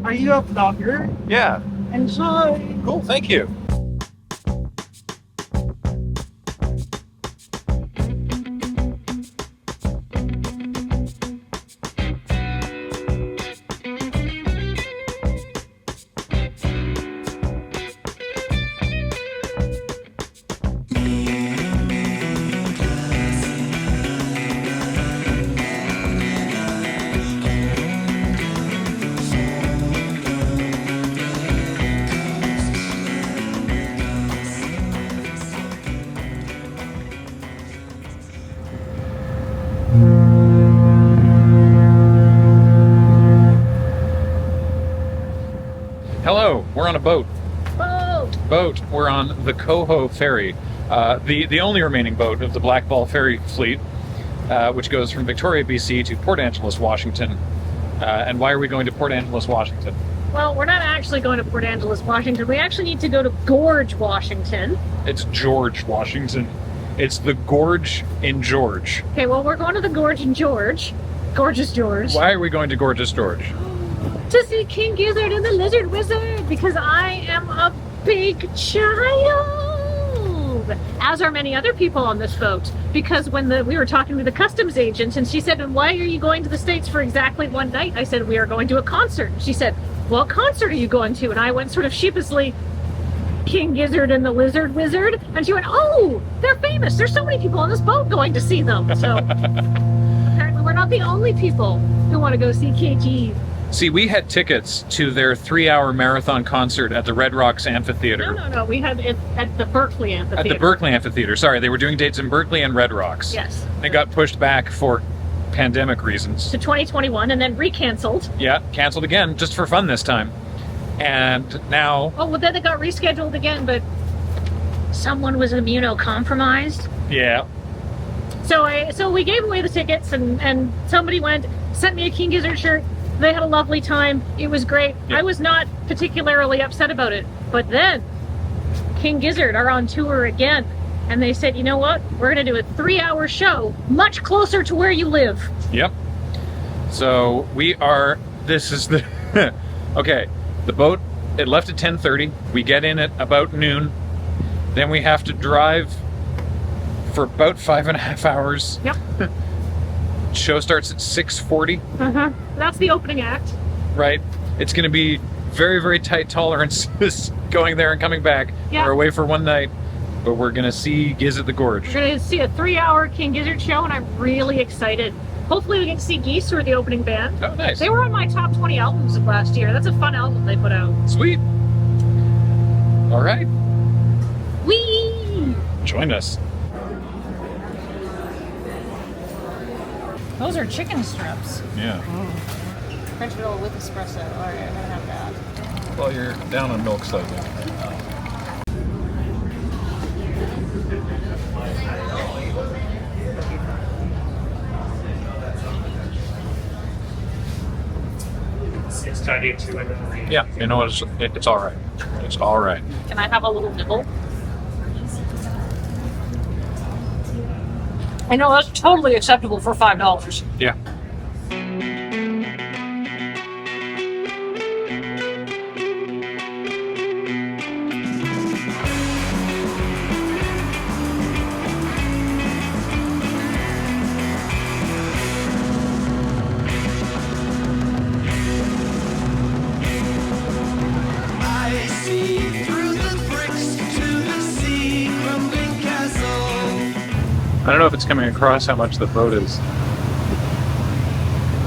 Are you a vlogger? Yeah. Enjoy! Cool, thank you. Hello, we're on a boat. Boat. We're on the Coho Ferry, the only remaining boat of the Black Ball Ferry fleet, which goes from Victoria, BC to Port Angeles, Washington. And why are we going to Port Angeles, Washington? Well, we're not actually going to Port Angeles, Washington. We actually need to go to Gorge, Washington. It's George, Washington. It's the Gorge in George. Okay, well, we're going to the Gorge in George. Gorgeous George. Why are we going to Gorgeous George? To see King Gizzard and the Lizard Wizard, because I am a big child, as are many other people on this boat. Because when we were talking to the customs agent, and she said, "And why are you going to the States for exactly one night?" I said, "We are going to a concert." And she said, "What concert are you going to?" And I went sort of sheepishly, "King Gizzard and the Lizard Wizard." And she went, "Oh, they're famous. There's so many people on this boat going to see them." So apparently we're not the only people who want to go see KG. See, we had tickets to their 3-hour marathon concert at the Red Rocks Amphitheatre. No. We had it at the Berkeley Amphitheatre. At the Berkeley Amphitheatre. Sorry, they were doing dates in Berkeley and Red Rocks. Yes. They got pushed back for pandemic reasons. To 2021 and then recanceled. Yeah, canceled again, just for fun this time. And now... Oh, well, then it got rescheduled again, but someone was immunocompromised. Yeah. So we gave away the tickets, and somebody sent me a King Gizzard shirt. They had a lovely time. It was great. Yeah. I was not particularly upset about it. But then King Gizzard are on tour again. And they said, "You know what? We're going to do a 3-hour show much closer to where you live." Yep. So this is the... Okay, the boat, it left at 10:30. We get in at about noon. Then we have to drive for about 5.5 hours. Yep. Show starts at 6:40. That's the opening act. Right. It's going to be very, very tight tolerances going there and coming back. Yeah. We're away for one night, but we're going to see Gizz at the Gorge. We're going to see a 3-hour King Gizzard show, and I'm really excited. Hopefully we get to see Gizz, who are the opening band. Oh, nice. They were on my top 20 albums of last year. That's a fun album they put out. Sweet. All right. Whee! Join us. Those are chicken strips. Yeah. French roll with espresso. All right, I'm gonna have that. Well, you're down on milk slightly. It's tidy too. Yeah, you know what? It's all right. It's all right. Can I have a little nibble? I know that's totally acceptable for $5. Yeah. I don't know if it's coming across how much the boat is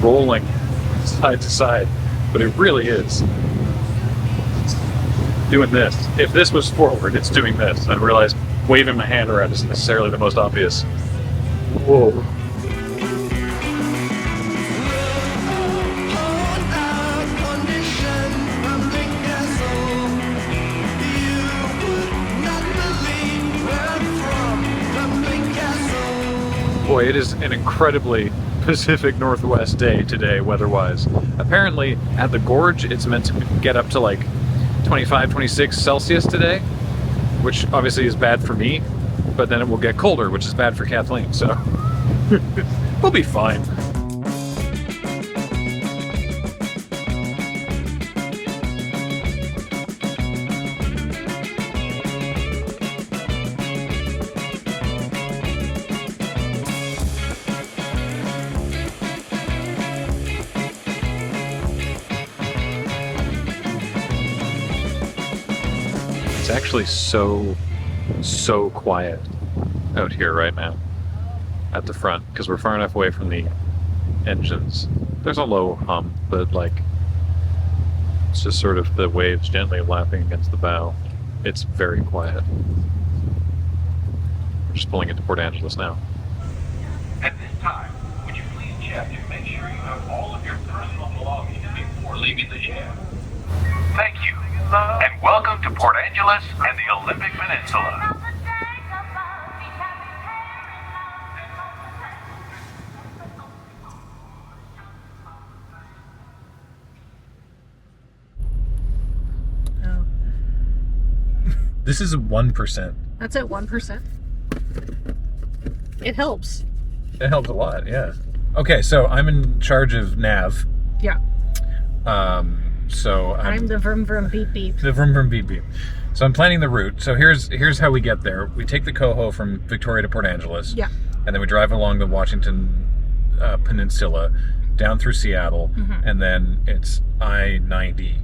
rolling side to side, but it really is. It's doing this. If this was forward, it's doing this. I realize waving my hand around isn't necessarily the most obvious. Whoa. Boy, it is an incredibly Pacific Northwest day today, weather-wise. Apparently, at the Gorge, it's meant to get up to like 25, 26 Celsius today, which obviously is bad for me, but then it will get colder, which is bad for Kathleen, so we'll be fine. It's actually so quiet out here right now at the front because we're far enough away from the engines. There's a low hum, but like it's just sort of the waves gently lapping against the bow. It's very quiet. We're just pulling into Port Angeles now. At this time, would you please check to make sure you have all of your personal belongings before leaving the ship? Thank you, and welcome to Port Angeles and the Olympic Peninsula. This is 1%. That's at 1%. It helps. It helps a lot, yeah. Okay, so I'm in charge of nav. Yeah. So I'm the vroom vroom beep beep. The vroom vroom beep beep. So I'm planning the route. So here's how we get there. We take the Coho from Victoria to Port Angeles. Yeah. And then we drive along the Washington Peninsula down through Seattle, and then it's I-90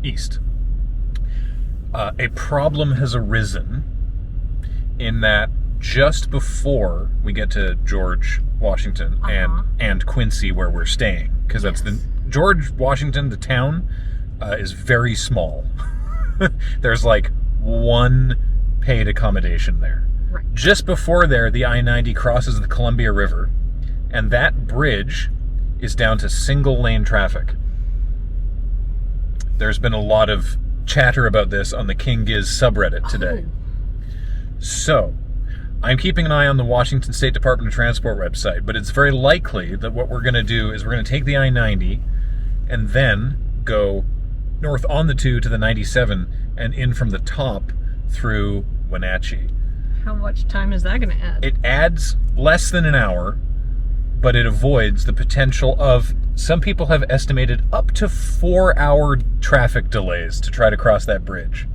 east. A problem has arisen in that just before we get to George, Washington, and Quincy, where we're staying, because that's the George, Washington, the town, is very small. There's like one paid accommodation there. Right. Just before there, the I-90 crosses the Columbia River, and that bridge is down to single lane traffic. There's been a lot of chatter about this on the King Gizz subreddit today. So, I'm keeping an eye on the Washington State Department of Transport website, but it's very likely that what we're going to do is we're going to take the I-90 and then go north on the 2 to the 97 and in from the top through Wenatchee. How much time is that going to add? It adds less than an hour, but it avoids the potential of, some people have estimated, up to 4-hour traffic delays to try to cross that bridge.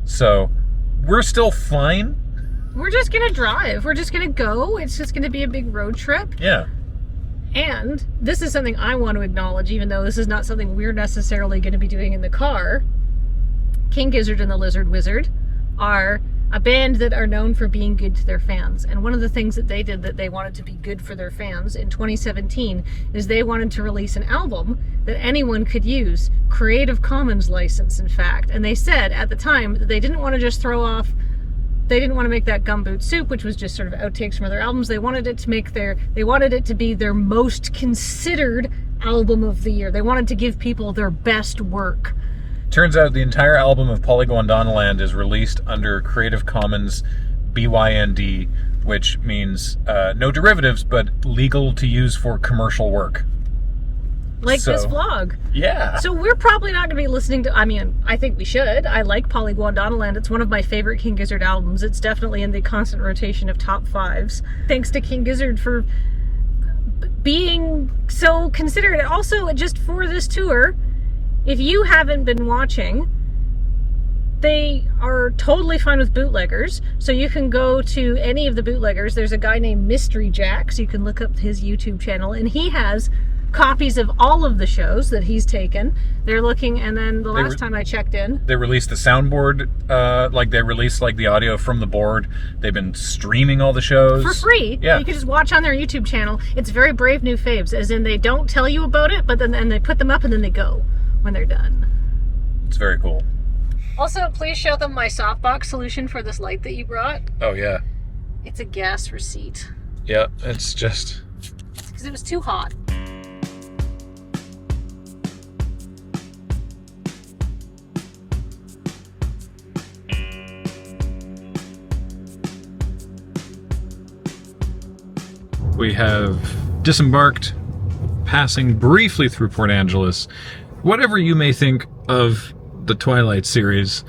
So, we're still fine. We're just going to drive. We're just going to go. It's just going to be a big road trip. Yeah. And this is something I want to acknowledge, even though this is not something we're necessarily going to be doing in the car. King Gizzard and the Lizard Wizard are a band that are known for being good to their fans. And one of the things that they did that they wanted to be good for their fans in 2017 is they wanted to release an album that anyone could use. Creative Commons license, in fact. And they said at the time that they didn't want to just throw off, they didn't want to make that Gumboot Soup, which was just sort of outtakes from other albums. They wanted it to be their most considered album of the year. They wanted to give people their best work. Turns out the entire album of Polygondonland is released under Creative Commons BYND, which means no derivatives, but legal to use for commercial work. Like this vlog. Yeah. So we're probably not going to be listening to, I mean, I think we should. I like Polygondonland. It's one of my favorite King Gizzard albums. It's definitely in the constant rotation of top 5s. Thanks to King Gizzard for being so considerate. Also, just for this tour, if you haven't been watching, they are totally fine with bootleggers. So you can go to any of the bootleggers. There's a guy named Mystery Jack, so you can look up his YouTube channel, and he has copies of all of the shows that he's taken. They're looking, and then the last time I checked in, they released the soundboard, they released like the audio from the board. They've been streaming all the shows for free. Yeah, you can just watch on their YouTube channel. It's very brave new faves, as in they don't tell you about it, but then they put them up and then they go when they're done. It's very cool. Also, please show them my softbox solution for this light that you brought. Oh yeah. It's a gas receipt. Yeah, it's just because it was too hot. We have disembarked, passing briefly through Port Angeles. Whatever you may think of the Twilight series,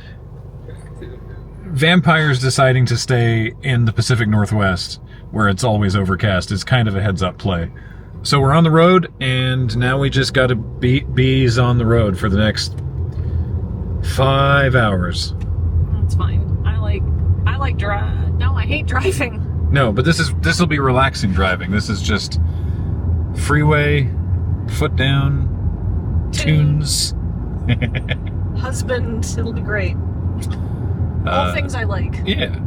vampires deciding to stay in the Pacific Northwest, where it's always overcast, is kind of a heads-up play. So we're on the road, and now we just gotta bees on the road for the next 5 hours. That's fine. I like drive. No, I hate driving. No, but this will be relaxing driving. This is just freeway, foot down, tunes. Husband, it'll be great. All things I like. Yeah.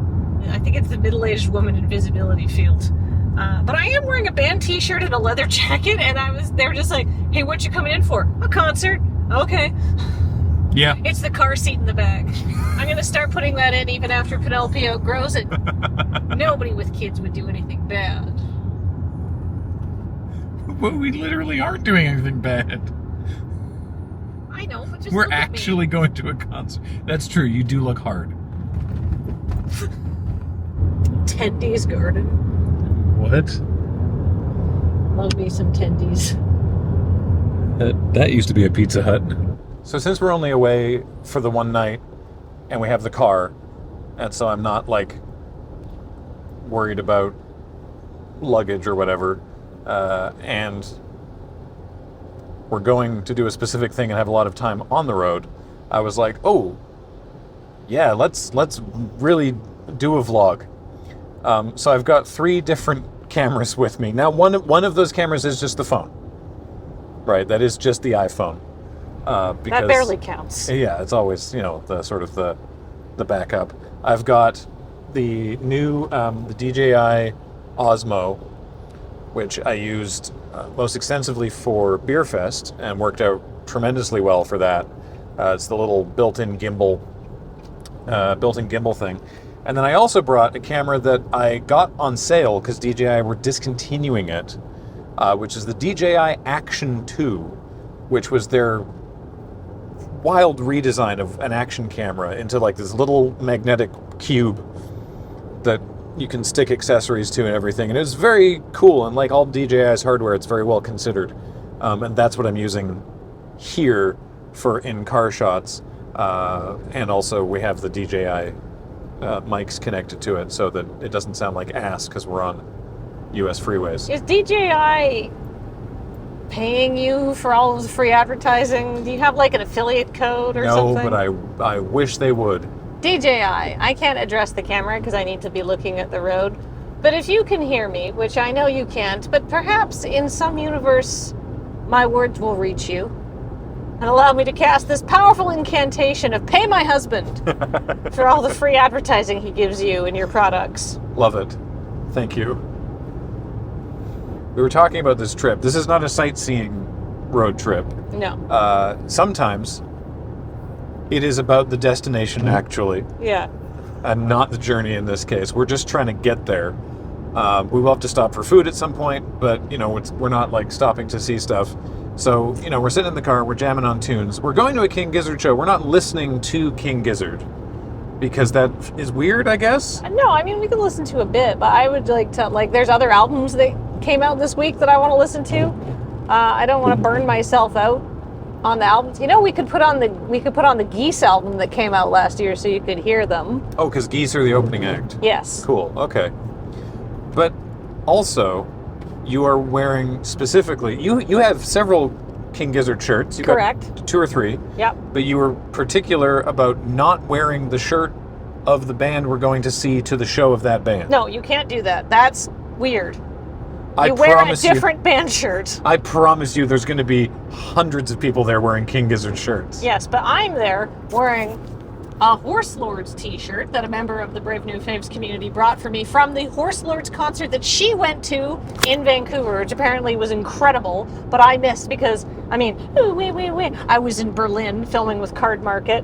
I think it's the middle-aged woman invisibility field. But I am wearing a band t-shirt and a leather jacket, and they were just like, hey, what you coming in for? A concert? Okay. Yeah. It's the car seat in the back. I'm going to start putting that in even after Penelope outgrows it. Nobody with kids would do anything bad. Well, we literally aren't doing anything bad. I know, but just We're look at me. actually going to a concert. That's true. You do look hard. Tendy's Garden. What? Love me some Tendy's. That used to be a Pizza Hut. So since we're only away for the one night, and we have the car, and so I'm not like worried about luggage or whatever, and we're going to do a specific thing and have a lot of time on the road, I was like, oh, yeah, let's really do a vlog. So I've got 3 different cameras with me. Now, one of those cameras is just the phone. Right, that is just the iPhone. Because, That barely counts. Yeah, it's always, the sort of the backup. I've got the new the DJI Osmo, which I used most extensively for Beer Fest and worked out tremendously well for that. It's the little built-in gimbal thing. And then I also brought a camera that I got on sale because DJI were discontinuing it, which is the DJI Action 2, which was their wild redesign of an action camera into like this little magnetic cube that you can stick accessories to and everything. And it was very cool, and like all DJI's hardware, it's very well considered. And that's what I'm using here for in-car shots. And also we have the DJI mics connected to it so that it doesn't sound like ass because we're on US freeways. Is DJI paying you for all of the free advertising? Do you have like an affiliate code or something? No, but I wish they would. DJI, I can't address the camera because I need to be looking at the road. But if you can hear me, which I know you can't, but perhaps in some universe my words will reach you and allow me to cast this powerful incantation of pay my husband for all the free advertising he gives you and your products. Love it. Thank you. We were talking about this trip. This is not a sightseeing road trip. No. Sometimes it is about the destination, actually, Yeah. and not the journey in this case. We're just trying to get there. We will have to stop for food at some point, but, we're not, like, stopping to see stuff. So, we're sitting in the car, we're jamming on tunes. We're going to a King Gizzard show. We're not listening to King Gizzard because that is weird, I guess. No, I mean, we could listen to a bit, but I would like to, there's other albums that came out this week that I want to listen to. I don't want to burn myself out on the albums. We could put on the Gizz album that came out last year so you could hear them. Oh, because Gizz are the opening act. Yes. Cool, okay. But also, you are wearing specifically, you have several King Gizzard shirts. You've Correct. got 2 or 3. Yep. But you were particular about not wearing the shirt of the band we're going to see to the show of that band. No, you can't do that. That's weird. I You wear a promise you- different band shirt. I promise you there's going to be hundreds of people there wearing King Gizzard shirts. Yes, but I'm there wearing a Horse Lords t-shirt that a member of the Brave New Faves community brought for me from the Horse Lords concert that she went to in Vancouver, which apparently was incredible, but I missed because, I was in Berlin filming with Card Market,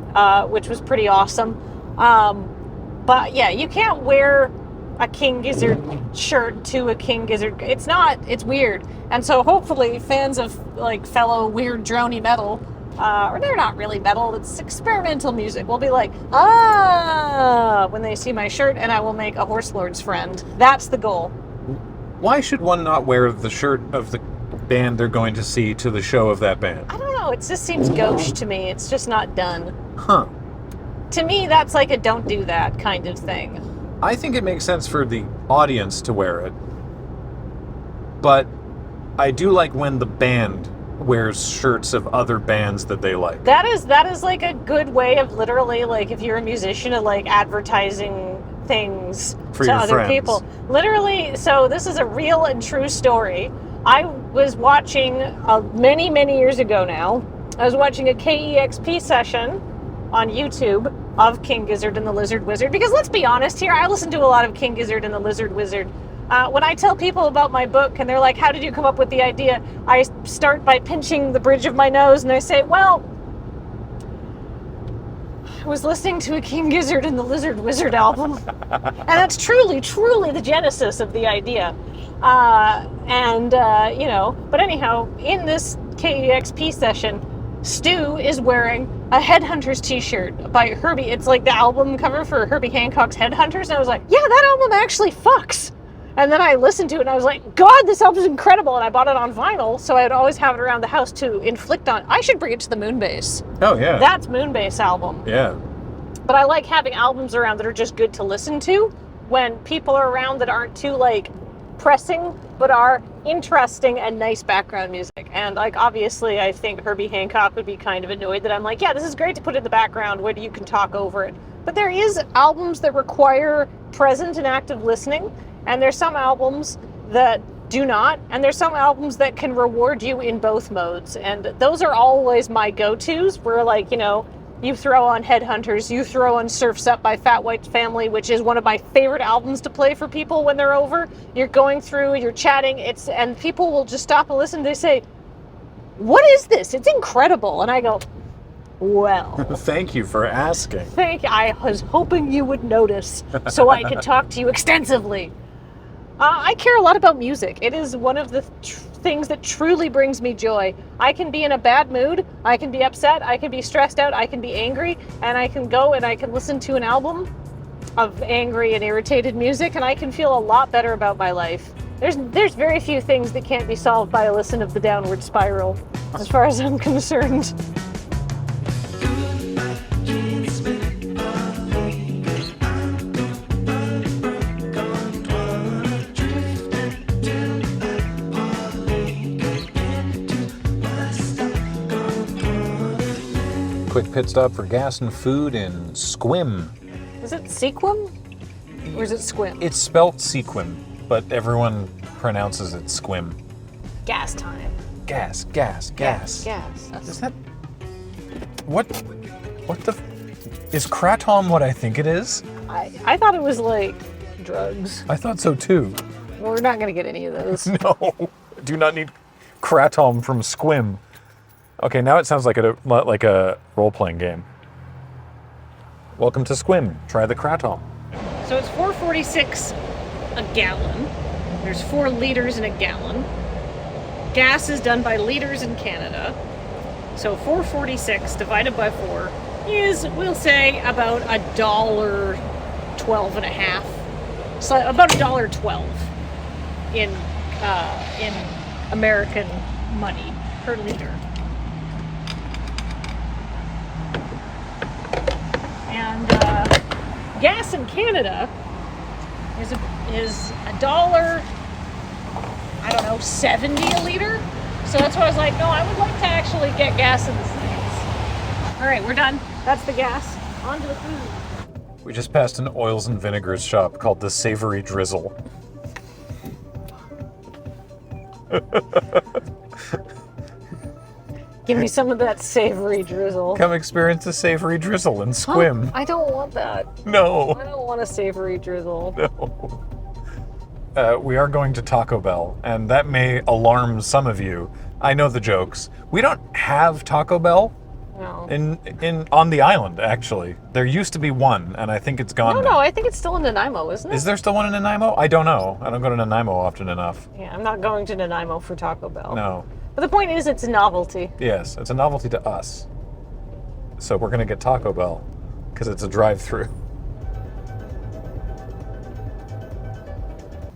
which was pretty awesome. But yeah, you can't wear a King Gizzard shirt to a King Gizzard. It's weird. And so hopefully fans of fellow weird droney metal, or they're not really metal, it's experimental music, will be like, when they see my shirt, and I will make a Horse Lords friend. That's the goal. Why should one not wear the shirt of the band they're going to see to the show of that band? I don't know, it just seems gauche to me. It's just not done. Huh. To me, that's like a don't do that kind of thing. I think it makes sense for the audience to wear it, but I do like when the band wears shirts of other bands that they like. That is like a good way of literally, if you're a musician, of advertising things For to your other friends. people. Literally, so this is a real and true story. I was watching many, many years ago now. I was watching a KEXP session on YouTube, of King Gizzard and the Lizard Wizard, because let's be honest here, I listen to a lot of King Gizzard and the Lizard Wizard. When I tell people about my book and they're like, how did you come up with the idea? I start by pinching the bridge of my nose and I say, well, I was listening to a King Gizzard and the Lizard Wizard album. And that's truly the genesis of the idea. You know, but anyhow, in this KEXP session, Stu is wearing a Headhunters t-shirt by Herbie. It's like the album cover for Herbie Hancock's Headhunters. And I was like, yeah, that album actually fucks. And then I listened to it and I was like, God, this album's incredible. And I bought it on vinyl, so I'd always have it around the house to inflict on. I should bring it to the Moonbase. Oh, yeah. That's Moonbase album. Yeah. But I like having albums around that are just good to listen to when people are around that aren't too, like, pressing, but are interesting and nice background music. And, like, obviously, I think Herbie Hancock would be kind of annoyed that I'm like, yeah, this is great to put in the background when you can talk over it. But there is albums that require present and active listening, and there's some albums that do not, and there's some albums that can reward you in both modes. And those are always my go-tos, where, like, you know, you throw on Headhunters, you throw on Surf's Up by Fat White Family, which is one of my favorite albums to play for people when they're over. You're going through, you're chatting, and people will just stop and listen. They say, what is this? It's incredible. And I go, well. Thank you for asking. Thank you. I was hoping you would notice so I could talk to you extensively. I care a lot about music. It is one of the things that truly brings me joy. I can be in a bad mood, I can be upset, I can be stressed out, I can be angry, and I can go and I can listen to an album of angry and irritated music, and I can feel a lot better about my life. There's very few things that can't be solved by a listen of the Downward Spiral, as far as I'm concerned. Quick pit stop for gas and food in Squim. Is it Sequim? Or is it Squim? It's spelt Sequim, but everyone pronounces it Squim. Gas time. Gas. Gas. Is that... What the... Is kratom what I think it is? I thought it was like drugs. I thought so too. Well, we're not going to get any of those. No. Do not need kratom from Squim. Okay, now it sounds like a role-playing game. Welcome to Squim. Try the kratom. So it's $4.46 a gallon. There's 4 liters in a gallon. Gas is done by liters in Canada. So $4.46 divided by 4 is, we'll say, about $1.12 and a half. So about $1.12 in American money per liter. And gas in Canada is $1.70 a liter. So that's why I was like, no, I would like to actually get gas in the States. All right, we're done. That's the gas. On to the food. We just passed an oils and vinegars shop called the Savory Drizzle. Give me some of that savory drizzle. Come experience the Savory Drizzle in Squim. I don't want that. No. I don't want a savory drizzle. No. We are going to Taco Bell, and that may alarm some of you. I know the jokes. We don't have Taco Bell No. on the island, actually. There used to be one, and I think it's gone now. No, I think it's still in Nanaimo, isn't it? Is there still one in Nanaimo? I don't know. I don't go to Nanaimo often enough. Yeah, I'm not going to Nanaimo for Taco Bell. No. But the point is, it's a novelty. Yes, it's a novelty to us. So we're going to get Taco Bell, because it's a drive-through.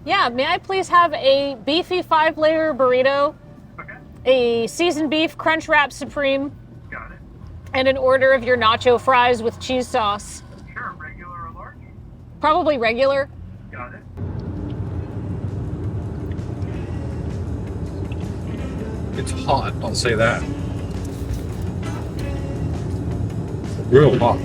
Yeah, may I please have a beefy 5-layer burrito, a seasoned beef crunch wrap supreme, Got it. and an order of your nacho fries with cheese sauce. Sure, regular or large? Probably regular. Got it. It's hot, I'll say that. Real hot.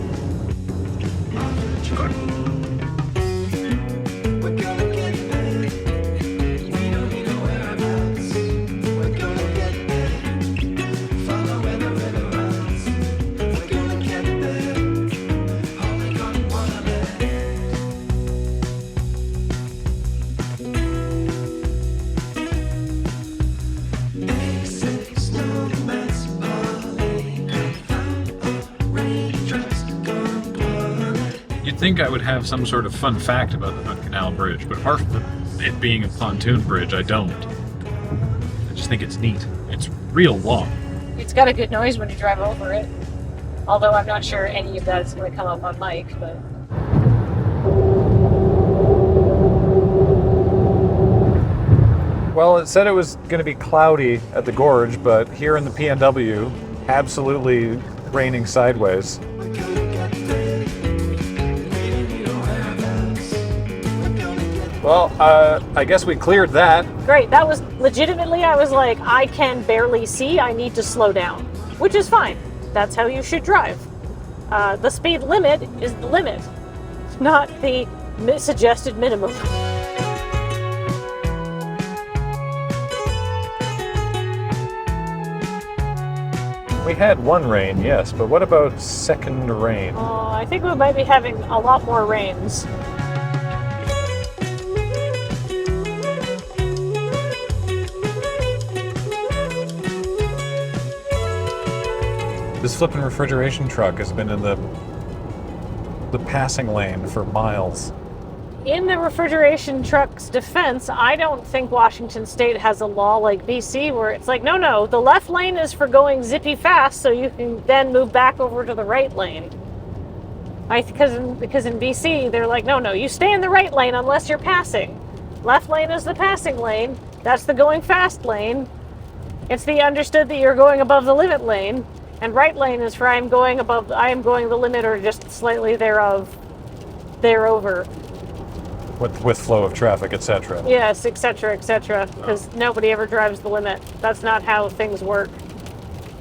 think I would have some sort of fun fact about the Hood Canal Bridge, but apart from it being a pontoon bridge, I don't. I just think it's neat. It's real long. It's got a good noise when you drive over it. Although I'm not sure any of that is going to come up on mic, but... Well, it said it was going to be cloudy at the Gorge, but here in the PNW, absolutely raining sideways. Well, I guess we cleared that. Great, that was legitimately, I was like, I can barely see, I need to slow down. Which is fine. That's how you should drive. The speed limit is the limit, not the suggested minimum. We had one rain, yes, but what about second rain? I think we might be having a lot more rains. This flippin' refrigeration truck has been in the passing lane for miles. In the refrigeration truck's defense, I don't think Washington State has a law like BC where it's like, no, the left lane is for going zippy fast, so you can then move back over to the right lane. Because in BC, they're like, no, you stay in the right lane unless you're passing. Left lane is the passing lane. That's the going fast lane. It's the understood that you're going above the limit lane. And right lane is for I am going the limit or just slightly thereover. With flow of traffic, etc. Yes, etc., because nobody ever drives the limit. That's not how things work.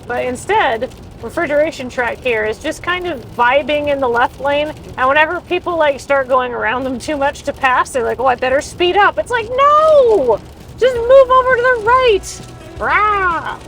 But instead, refrigeration truck here is just kind of vibing in the left lane, and whenever people like start going around them too much to pass, they're like, oh, I better speed up. It's like, no! Just move over to the right! Rah!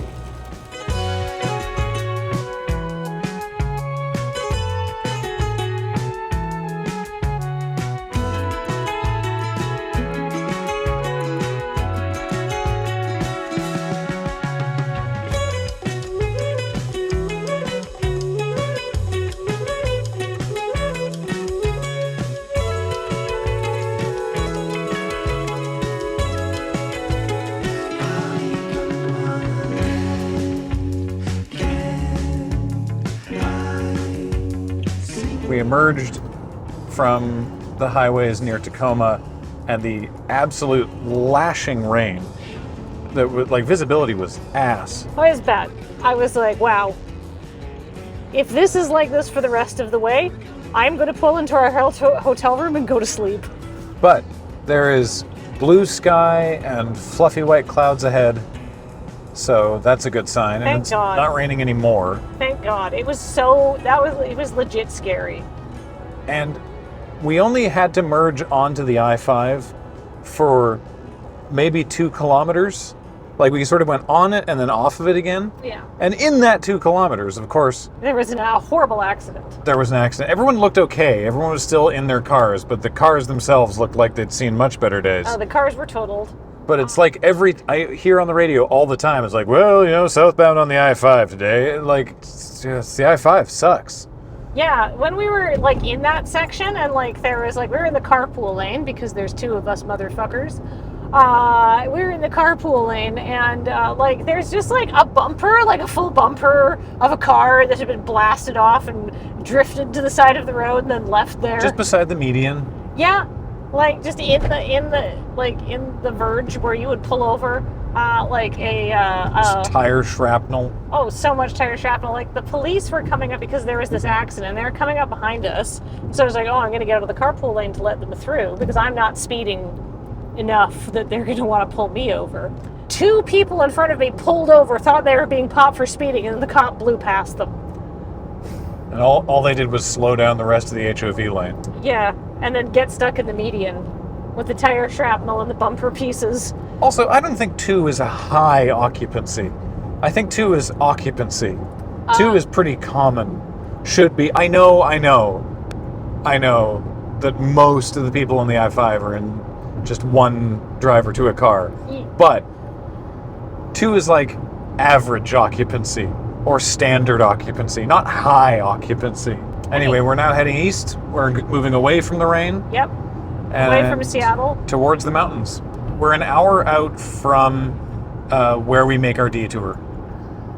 We emerged from the highways near Tacoma, and the absolute lashing rain, visibility was ass. It was bad. I was like, wow. If this is like this for the rest of the way, I'm going to pull into our hotel room and go to sleep. But there is blue sky and fluffy white clouds ahead, so that's a good sign. Thank and it's God. Not raining anymore. Thank God. It was legit scary. And we only had to merge onto the I-5 for maybe 2 kilometers. Like, we sort of went on it and then off of it again. Yeah. And in that 2 kilometers, of course, There was a horrible accident. there was an accident. Everyone looked okay. Everyone was still in their cars, but the cars themselves looked like they'd seen much better days. The cars were totaled. But it's like I hear on the radio all the time, it's like, well, southbound on the I-5 today. Like, the I-5 sucks. Yeah, when we were like in that section and like there was like, we were in the carpool lane because there's 2 of us motherfuckers. We were in the carpool lane and like there's just like a bumper, like a full bumper of a car that had been blasted off and drifted to the side of the road and then left there. Just beside the median. Yeah, like just in the verge where you would pull over, like Just tire shrapnel. Oh, so much tire shrapnel. Like the police were coming up because there was this accident. They were coming up behind us. So I was like, oh, I'm going to get out of the carpool lane to let them through because I'm not speeding enough that they're going to want to pull me over. 2 people in front of me pulled over, thought they were being popped for speeding, and the cop blew past them. And all they did was slow down the rest of the HOV lane. Yeah, and then get stuck in the median with the tire shrapnel and the bumper pieces. Also, I don't think 2 is a high occupancy. I think 2 is occupancy. 2 is pretty common. Should be. I know that most of the people in the I-5 are in just one driver to a car. But 2 is like average occupancy or standard occupancy, not high occupancy. Anyway, we're now heading east. We're moving away from the rain. Yep. And Away from Seattle. towards the mountains. We're an hour out from where we make our detour.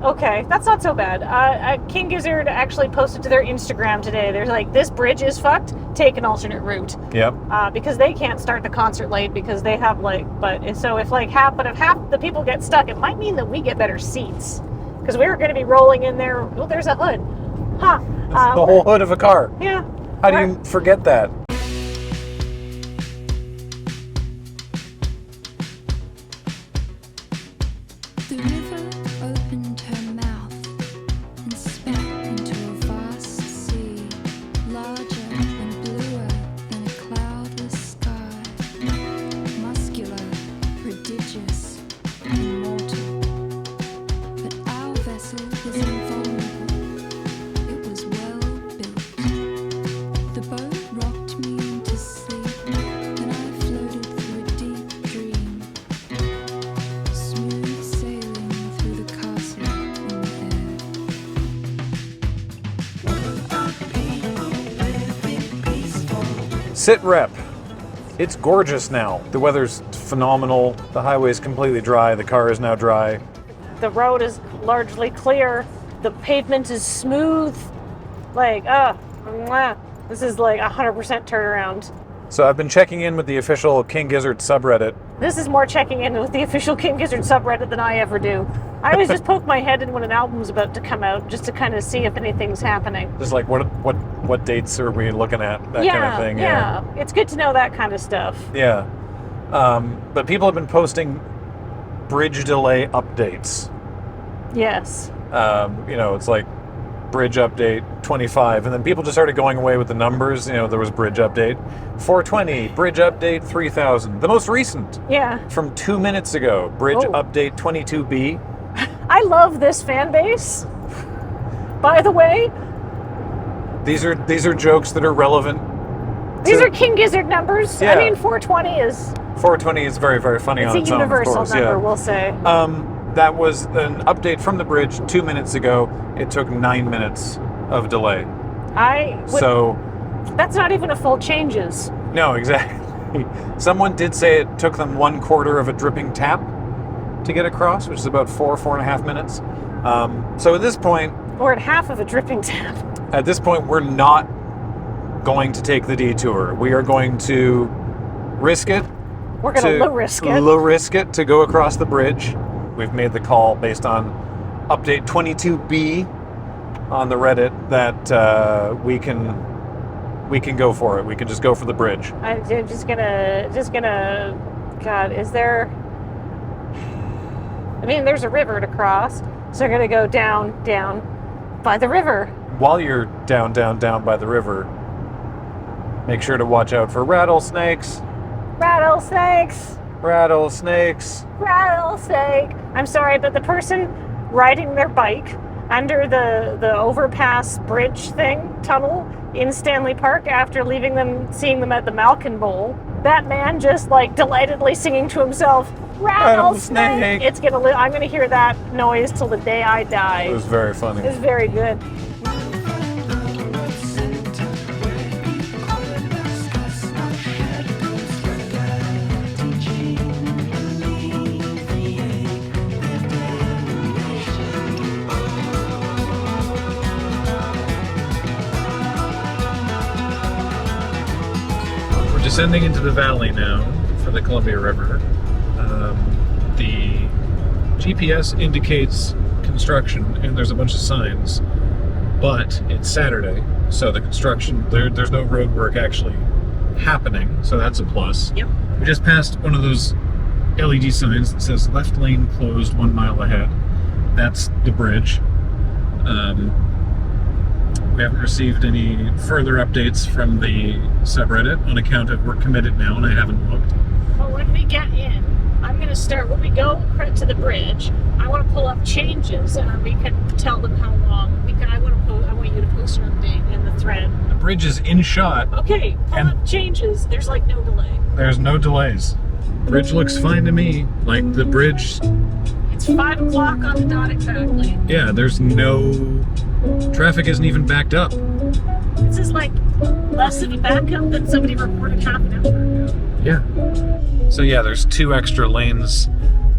Okay, that's not so bad. King Gizzard actually posted to their Instagram today. They're like, this bridge is fucked. Take an alternate route. Yep. Because they can't start the concert late because they have if half the people get stuck, it might mean that we get better seats. Because we were going to be rolling in there. Oh, there's a hood. Huh. The whole hood of a car. Yeah. How do you forget that? The river opened her mouth and spat into a vast sea, larger and bluer than a cloudless sky, muscular, prodigious, immortal. But our vessel was invulnerable. It was well built. The boat rocked me into sleep, and I floated through a deep dream. Smooth sailing through the castle in the air. Sit rep. It's gorgeous now. The weather's phenomenal. The highway's completely dry. The car is now dry. The road is largely clear. The pavement is smooth. This is like 100% turnaround. So I've been checking in with the official King Gizzard subreddit. This is more checking in with the official King Gizzard subreddit than I ever do. I always just poke my head in when an album's about to come out, just to kind of see if anything's happening. Just like what dates are we looking at? That kind of thing. Yeah. It's good to know that kind of stuff. Yeah. But people have been posting bridge delay updates. Yes. It's like bridge update 25, and then people just started going away with the numbers. There was bridge update 420, bridge update 3000. The most recent, Yeah. from 2 minutes ago, bridge Oh. update 22B. I love this fan base. By the way, These are jokes that are relevant. these are King Gizzard numbers. Yeah. I mean, 420 is 420 is very, very funny it's on a its own, of universal course. number, Yeah. we'll say. That was an update from the bridge 2 minutes ago. It took 9 minutes of delay. So, That's not even a full changes. no, exactly. Someone did say it took them 1/4 of a dripping tap to get across, which is about 4.5 minutes. So at this point, Or at half of a dripping tap. we're not going to take the detour. We are going to risk it. We're going to low risk it. Low risk it to go across the bridge. We've made the call based on update 22B on the Reddit that we can go for it. We can just go for the bridge. I'm just gonna. God, is there? I mean, there's a river to cross, so we're gonna go down by the river. While you're down by the river, make sure to watch out for rattlesnakes. Rattlesnakes. Rattlesnakes. Rattlesnake. I'm sorry, but the person riding their bike under the overpass bridge tunnel in Stanley Park after seeing them at the Malkin Bowl, that man just delightedly singing to himself, rattlesnake. Rattlesnake. I'm gonna hear that noise till the day I die. It was very funny. It's very good. Descending into the valley now for the Columbia River. The GPS indicates construction, and there's a bunch of signs, but it's Saturday, so the construction, there's no road work actually happening, so that's a plus. Yep. We just passed one of those LED signs that says left lane closed 1 mile ahead. That's the bridge. We haven't received any further updates from the subreddit on account of we're committed now, and I haven't looked. Well, when we get in, I'm going to start, when we go to the bridge, I want to pull up changes, and we can tell them how long. I want you to post an update in the thread. The bridge is in shot. Okay, pull up changes. There's no delay. There's no delays. Bridge looks fine to me. Like the bridge. It's 5 o'clock on the dot exactly. Yeah, there's no traffic isn't even backed up. This is like less of a backup than somebody reported half an hour ago. Yeah. So yeah, there's 2 extra lanes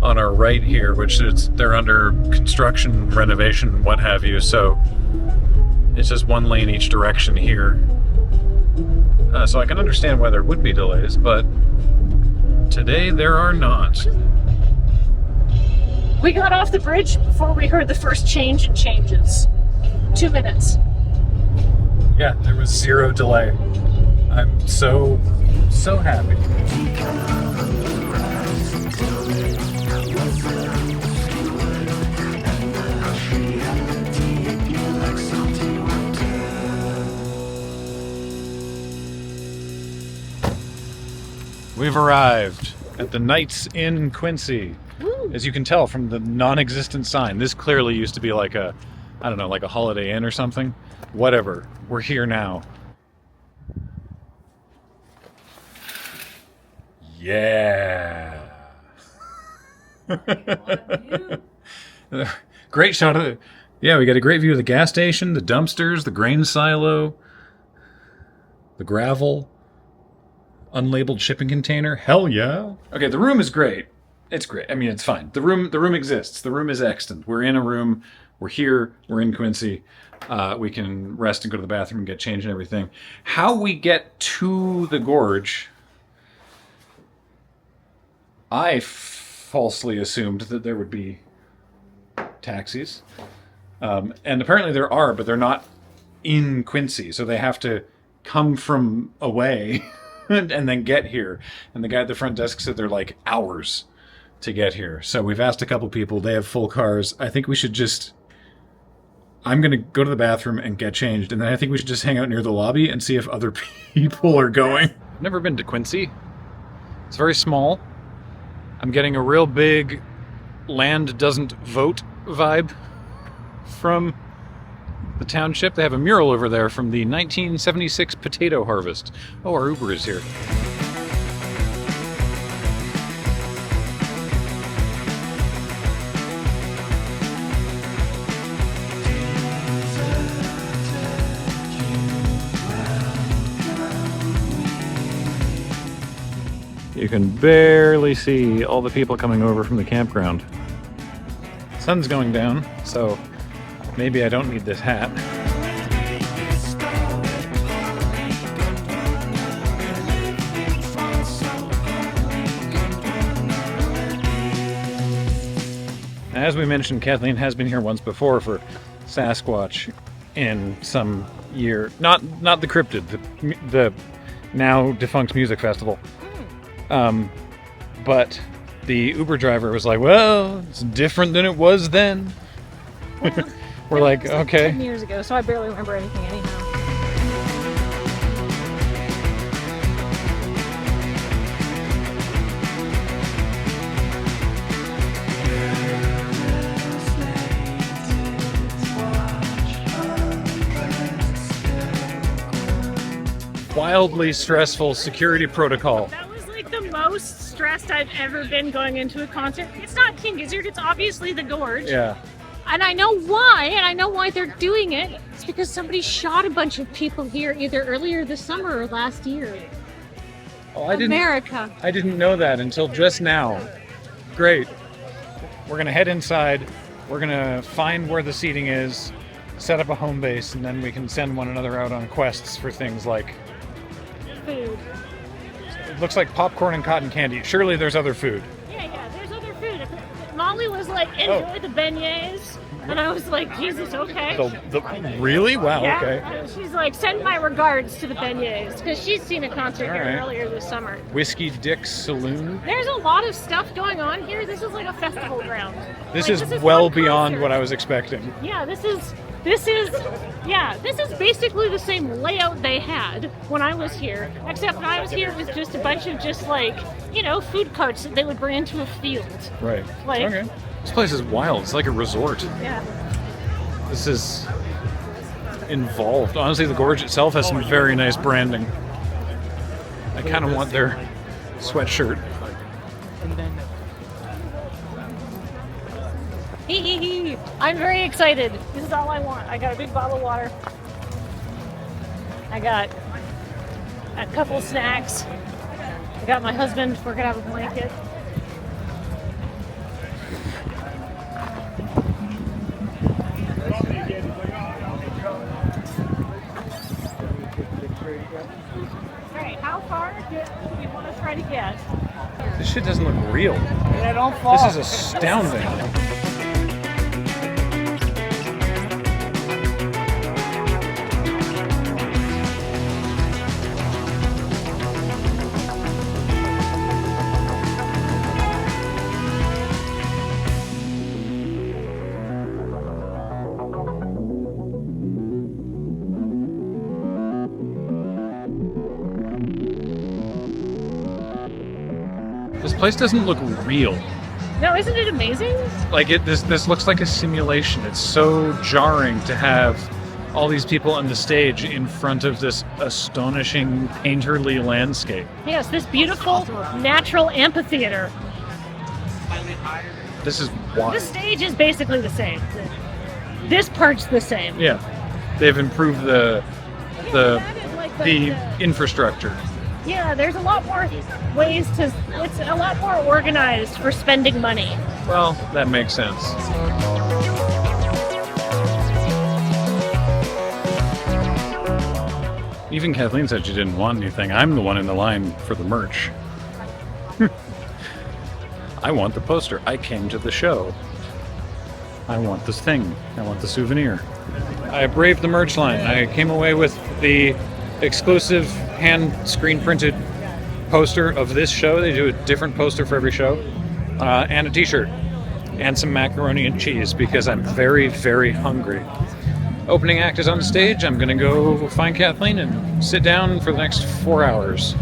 on our right here, which they're under construction, renovation, what have you. So it's just 1 lane each direction here. So I can understand why there would be delays, but today there are not. We got off the bridge before we heard the first change in changes. 2 minutes. Yeah, there was 0 delay. I'm so happy. We've arrived at the Knights Inn Quincy. Woo. As you can tell from the non-existent sign, this clearly used to be like a, I don't know, like a Holiday Inn or something. Whatever. We're here now. Yeah. Great shot of it. Yeah, we got a great view of the gas station, the dumpsters, the grain silo, the gravel, unlabeled shipping container. Hell yeah. Okay, the room is great. It's great. I mean, it's fine. The room exists. The room is extant. We're in a room. We're here. We're in Quincy. We can rest and go to the bathroom and get changed and everything. How we get to the Gorge, I falsely assumed that there would be taxis. And apparently there are, but they're not in Quincy. So they have to come from away and then get here. And the guy at the front desk said they're like hours to get here. So we've asked a couple people. They have full cars. I think we should just... I'm going to go to the bathroom and get changed. And then I think we should just hang out near the lobby and see if other people are going. I've never been to Quincy. It's very small. I'm getting a real big land doesn't vote vibe from the township. They have a mural over there from the 1976 potato harvest. Oh, our Uber is here. You can barely see all the people coming over from the campground. Sun's going down, so maybe I don't need this hat. As we mentioned, Kathleen has been here once before for Sasquatch in some year. Not the Cryptid, the now defunct music festival. But the Uber driver was like, well, it's different than it was then. Well, We're like, it was okay. 10 years ago, so I barely remember anything anyhow. Wildly stressful security protocol. That was like the most stressed I've ever been going into a concert. It's not King Gizzard, it's obviously the Gorge. Yeah. And I know why they're doing it. It's because somebody shot a bunch of people here either earlier this summer or last year. Oh, America. I didn't know that until just now. Great. We're gonna head inside. We're gonna find where the seating is, set up a home base, and then we can send one another out on quests for things like Food. It looks like popcorn and cotton candy. Surely there's other food. Yeah, there's other food. Molly was like, enjoy the beignets. And I was like, Jesus, okay. Really? Wow, Yeah. okay. She's like, send my regards to the beignets. Because she's seen a concert here right. earlier this summer. Whiskey Dick's Saloon. There's a lot of stuff going on here. This is like a festival ground. This Like, is well one beyond concert. what I was expecting. Yeah, this is basically the same layout they had when I was here. Except when I was here, it was just a bunch of just like, food carts that they would bring into a field. Right. Like- Okay. This place is wild. It's like a resort. Yeah. This is involved. Honestly, the Gorge itself has some very nice branding. I kind of want their sweatshirt. I'm very excited. This is all I want. I got a big bottle of water. I got a couple snacks. I got my husband. We're gonna have a blanket. All right, how far do we want to try to get? This shit doesn't look real. Yeah, don't fall. This is astounding. This place doesn't look real. No, isn't it amazing? Like this looks like a simulation. It's so jarring to have all these people on the stage in front of this astonishing painterly landscape. Yes, this beautiful natural amphitheater. This is wild. The stage is basically the same. This part's the same. Yeah, they've improved the added, like, infrastructure. Yeah, there's a lot more ways to. It's a lot more organized for spending money. Well, that makes sense. Even Kathleen said she didn't want anything. I'm the one in the line for the merch. I want the poster. I came to the show. I want this thing. I want the souvenir. I braved the merch line. I came away with the exclusive hand screen printed poster of this show. They do a different poster for every show. And a t-shirt. And some macaroni and cheese because I'm very, very hungry. Opening act is on the stage. I'm gonna go find Kathleen and sit down for the next 4 hours.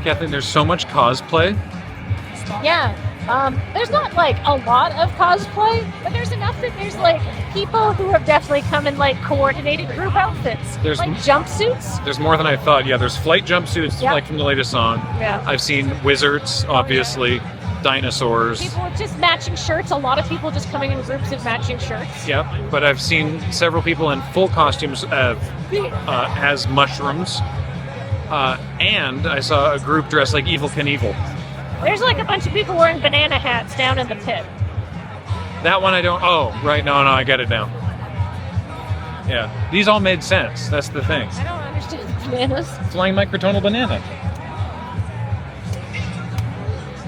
Kathleen, there's so much cosplay. Yeah. There's not like a lot of cosplay, but there's enough that there's like people who have definitely come in like coordinated group outfits. There's like jumpsuits. There's more than I thought. Yeah, there's flight jumpsuits Yep. like from the latest song. Yeah. I've seen wizards, obviously, dinosaurs. People with just matching shirts. A lot of people just coming in groups of matching shirts. Yep, but I've seen several people in full costumes as mushrooms. And I saw a group dressed like Evil Knievel. There's like a bunch of people wearing banana hats down in the pit. That one I don't... Oh, right, no, I get it now. Yeah, these all made sense. That's the thing. I don't understand the bananas. Flying microtonal banana.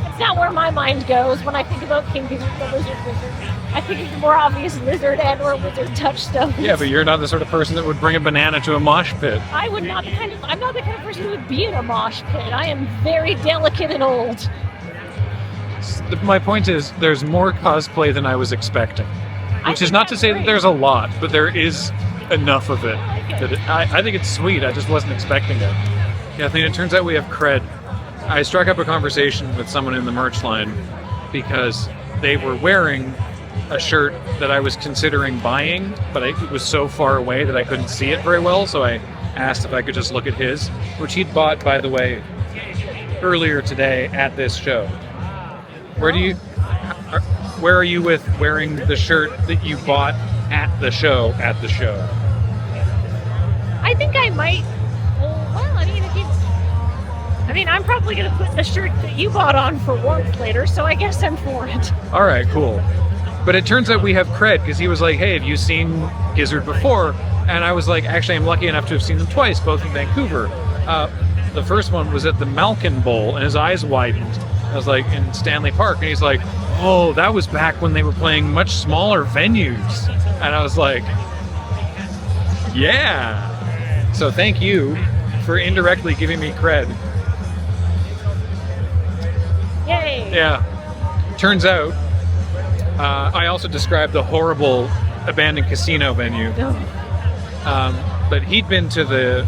It's not where my mind goes when I think about King Gizzard the Lizard Wizard. I think of the more obvious lizard and or wizard touchstones. Yeah, but you're not the sort of person that would bring a banana to a mosh pit. I would not I'm not the kind of person who would be in a mosh pit. I am very delicate and old. My point is, there's more cosplay than I was expecting. Which is not to say that there's a lot, but there is enough of it. I think it's sweet, I just wasn't expecting it. Kathleen, it turns out we have cred. I struck up a conversation with someone in the merch line because they were wearing a shirt that I was considering buying, but it was so far away that I couldn't see it very well, so I asked if I could just look at his, which he'd bought, by the way, earlier today at this show. Where are you with wearing the shirt that you bought at the show? I think I might. Well, I mean, I'm probably going to put the shirt that you bought on for warmth later, so I guess I'm for it. All right, cool. But it turns out we have cred because he was like, hey, have you seen Gizzard before? And I was like, actually, I'm lucky enough to have seen them twice, both in Vancouver. The first one was at the Malkin Bowl, and his eyes widened. I was like, in Stanley Park, and he's like, oh, that was back when they were playing much smaller venues. And I was like, yeah. So thank you for indirectly giving me cred. Yay. Yeah. Turns out, I also described the horrible abandoned casino venue. But he'd been to the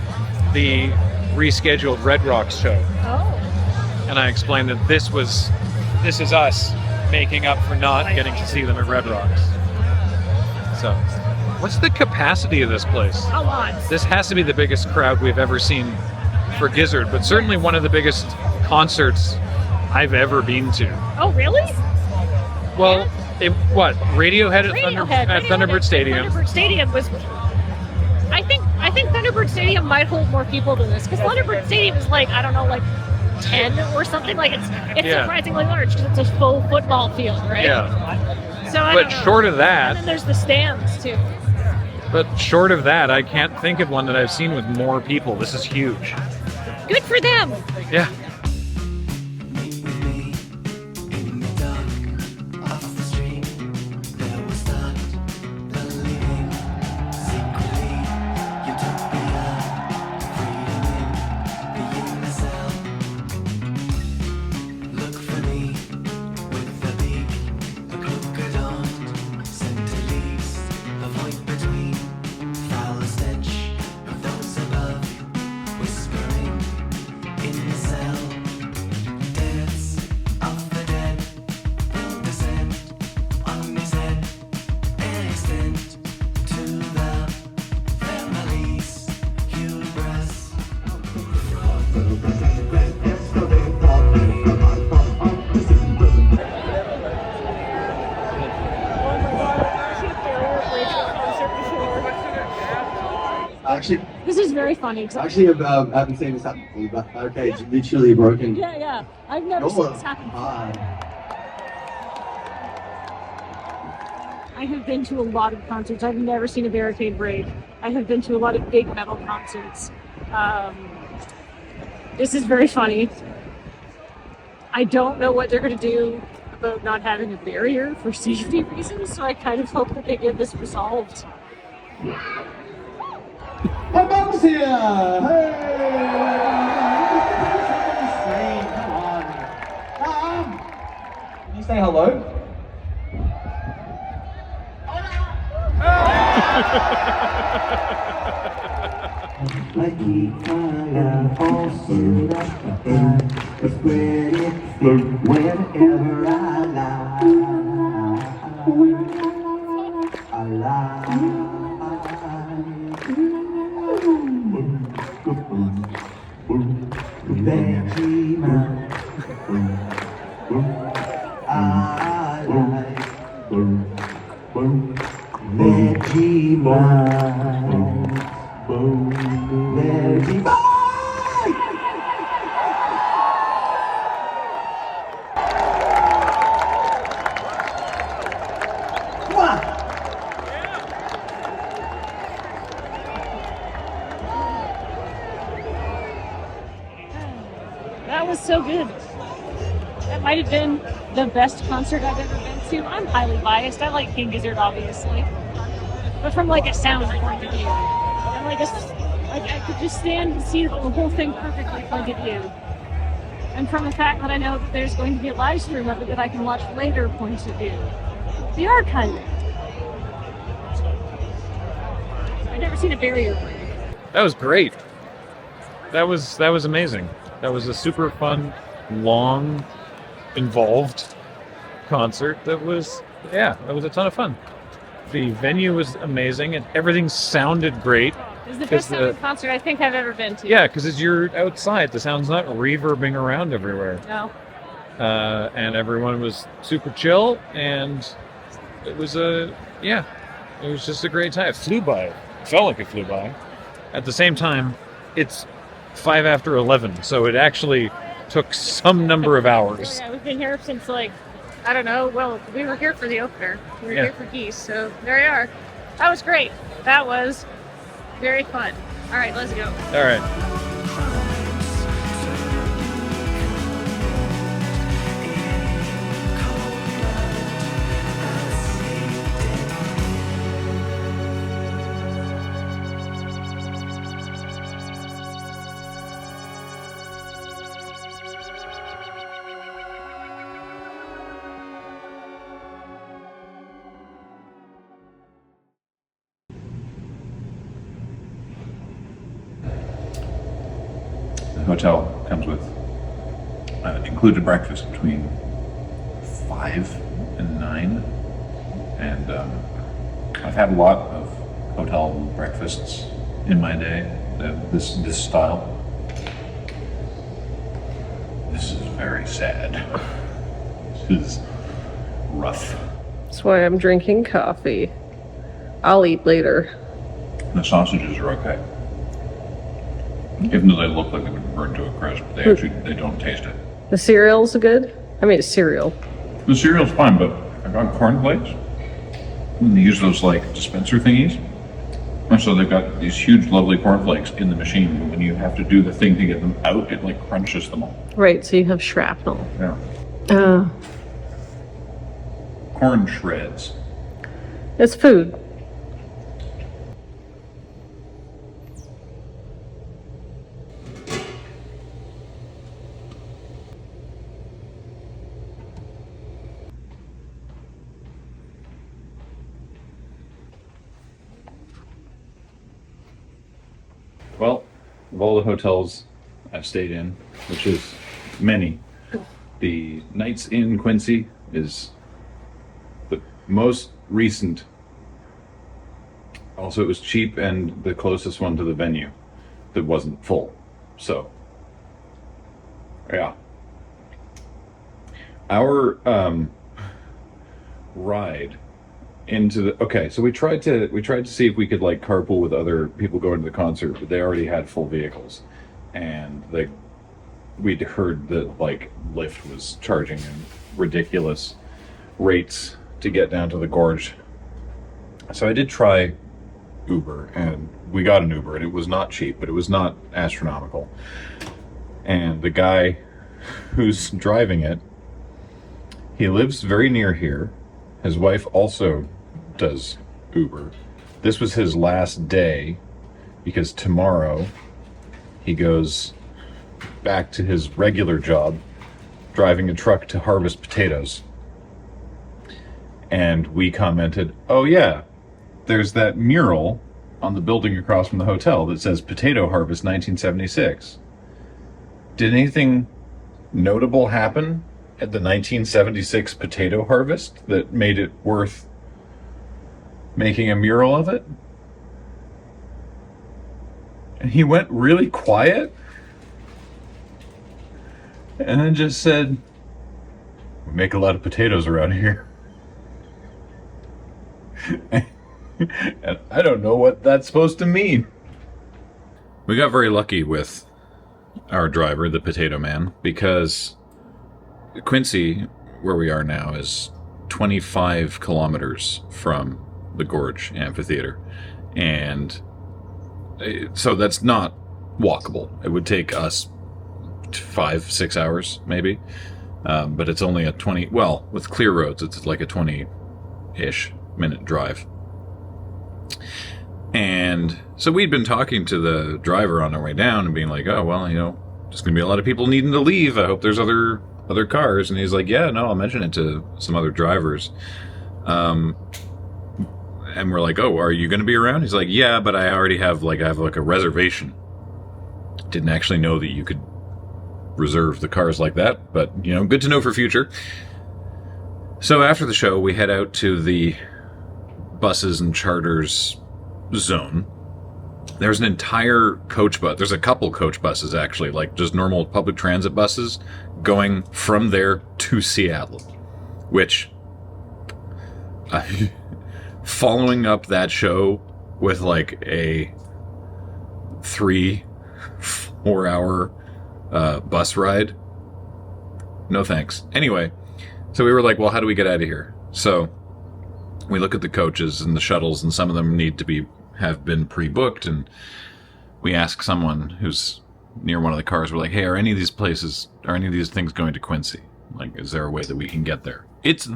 rescheduled Red Rocks show. Oh. And I explained that this is us making up for not getting to see them at Red Rocks. So, what's the capacity of this place? A lot. This has to be the biggest crowd we've ever seen for Gizzard, but certainly one of the biggest concerts I've ever been to. Oh, really? Well, Radiohead at Thunderbird Stadium. Thunderbird Stadium was. I think Thunderbird Stadium might hold more people than this, because Thunderbird Stadium is like, I don't know, like 10 or something. Like it's surprisingly large because it's a full football field, right? Yeah. So I But don't know. short of And that, then there's the stands too. I can't think of one that I've seen with more people. This is huge. Good for them. Yeah. Actually, This is very funny. I haven't seen this happen before, but okay, it's literally broken. Yeah. I've never seen this happen before. I have been to a lot of concerts. I've never seen a barricade break. I have been to a lot of big metal concerts. This is very funny. I don't know what they're going to do about not having a barrier for safety reasons, so I kind of hope that they get this resolved. My mom's here! Hey! Come on. Mom! Can you say hello? Whenever I That was so good. That might have been the best concert I've ever been to. I'm highly biased. I like King Gizzard, obviously, but from like a sound point of view, and like I could just stand and see the whole thing perfectly point of view. And from the fact that I know that there's going to be a live stream of it that I can watch later points of view. The archive. I've never seen a barrier break. That was great. That was amazing. That was a super fun, long, involved concert. That was a ton of fun. The venue was amazing and everything sounded great. It was the best sounding concert I think I've ever been to. Yeah, because you're outside. The sound's not reverbing around everywhere. No. And everyone was super chill, and it was it was just a great time. It flew by. It felt like it flew by. At the same time, it's 5 after 11, so it actually took some number of hours. Yeah, we've been here since I don't know. Well, we were here for the opener. We were here for Gizz, so there we are. That was great. That was very fun. All right, let's go. All right. The hotel comes with included breakfast between 5 5 and 9. And I've had a lot of hotel breakfasts in my day, this style. This is very sad. This is rough. That's why I'm drinking coffee. I'll eat later. The sausages are okay. Even though they look like they've been burned to a crisp, they don't taste it. The cereal's good? I mean, it's cereal. The cereal's fine, but I got cornflakes. And they use those like dispenser thingies. And so they've got these huge, lovely cornflakes in the machine. And when you have to do the thing to get them out, it like crunches them all. Right, so you have shrapnel. Yeah. Corn shreds. It's food. Well, of all the hotels I've stayed in, which is many, the Knights Inn Quincy is the most recent. Also, it was cheap and the closest one to the venue that wasn't full. So, yeah. Our ride into the so we tried to see if we could like carpool with other people going to the concert, but they already had full vehicles, and we'd heard that like Lyft was charging ridiculous rates to get down to the Gorge. So I did try Uber, and we got an Uber, and it was not cheap, but it was not astronomical. And the guy who's driving it, he lives very near here. His wife also does Uber. This was his last day because tomorrow he goes back to his regular job driving a truck to harvest potatoes. And we commented, oh yeah, there's that mural on the building across from the hotel that says Potato Harvest 1976. Did anything notable happen at the 1976 potato harvest that made it worth making a mural of it? And he went really quiet and then just said, we make a lot of potatoes around here. And I don't know what that's supposed to mean. We got very lucky with our driver, the Potato Man, because Quincy, where we are now, is 25 kilometers from the Gorge Amphitheatre. And so that's not walkable. It would take us 5-6 hours, maybe. But it's only a 20, well, with clear roads, it's like a 20-ish minute drive. And so we'd been talking to the driver on our way down and being like, oh, well, you know, there's going to be a lot of people needing to leave. I hope there's other cars. And he's like, yeah, no, I'll mention it to some other drivers. And we're like, oh, are you going to be around? He's like, yeah, but I already have a reservation. Didn't actually know that you could reserve the cars like that, but, you know, good to know for future. So after the show, we head out to the buses and charters zone. There's an entire coach bus. There's a couple coach buses, actually, like just normal public transit buses going from there to Seattle, which following up that show with like a 3-4 hour bus ride. No thanks. Anyway, so we were like, well, how do we get out of here? So we look at the coaches and the shuttles, and some of them need to have been pre-booked, and we ask someone who's near one of the cars, we're like, hey, are any of these things going to Quincy? Like, is there a way that we can get there? It's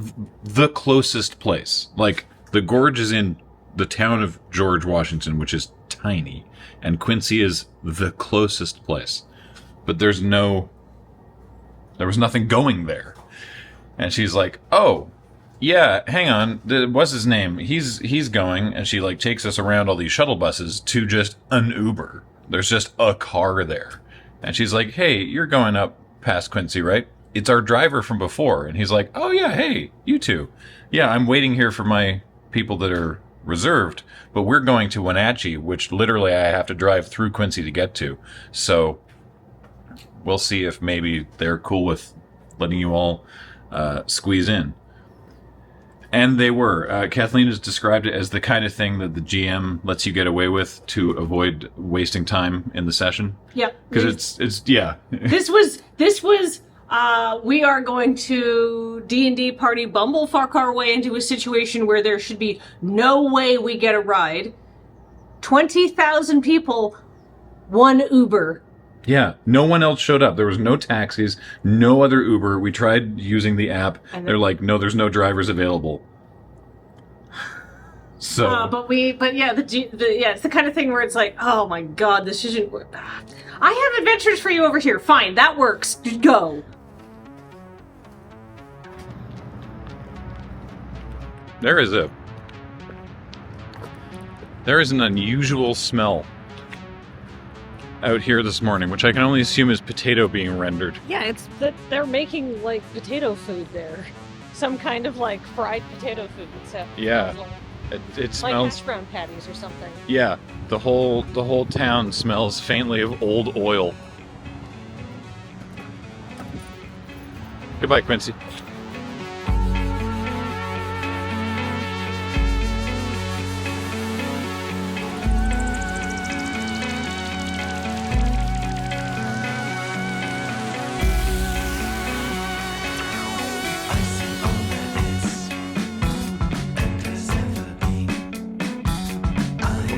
the closest place. Like, the Gorge is in the town of George, Washington, which is tiny, and Quincy is the closest place. But there was nothing going there. And she's like, oh, yeah, hang on, what's his name? He's going, and she like takes us around all these shuttle buses to just an Uber. There's just a car there. And she's like, hey, you're going up past Quincy, right? it's our driver from before. And he's like, oh, yeah, hey, you two. Yeah, I'm waiting here for my people that are reserved, but we're going to Wenatchee, which literally I have to drive through Quincy to get to. So we'll see if maybe they're cool with letting you all squeeze in. And they were. Kathleen has described it as the kind of thing that the GM lets you get away with to avoid wasting time in the session. Yep. Because it's yeah. This was we are going to D&D party bumblefuck our way into a situation where there should be no way we get a ride. 20,000 people, one Uber. Yeah, no one else showed up. There was no taxis, no other Uber. We tried using the app. They're like, no, there's no drivers available. So, but yeah, it's the kind of thing where it's like, oh my god, this isn't. I have adventures for you over here. Fine, that works. Go. There is an unusual smell out here this morning, which I can only assume is potato being rendered. Yeah, it's that they're making like potato food there. Some kind of like fried potato food. Yeah. It Like smells hash brown patties or something. Yeah, the whole town smells faintly of old oil. Goodbye, Quincy.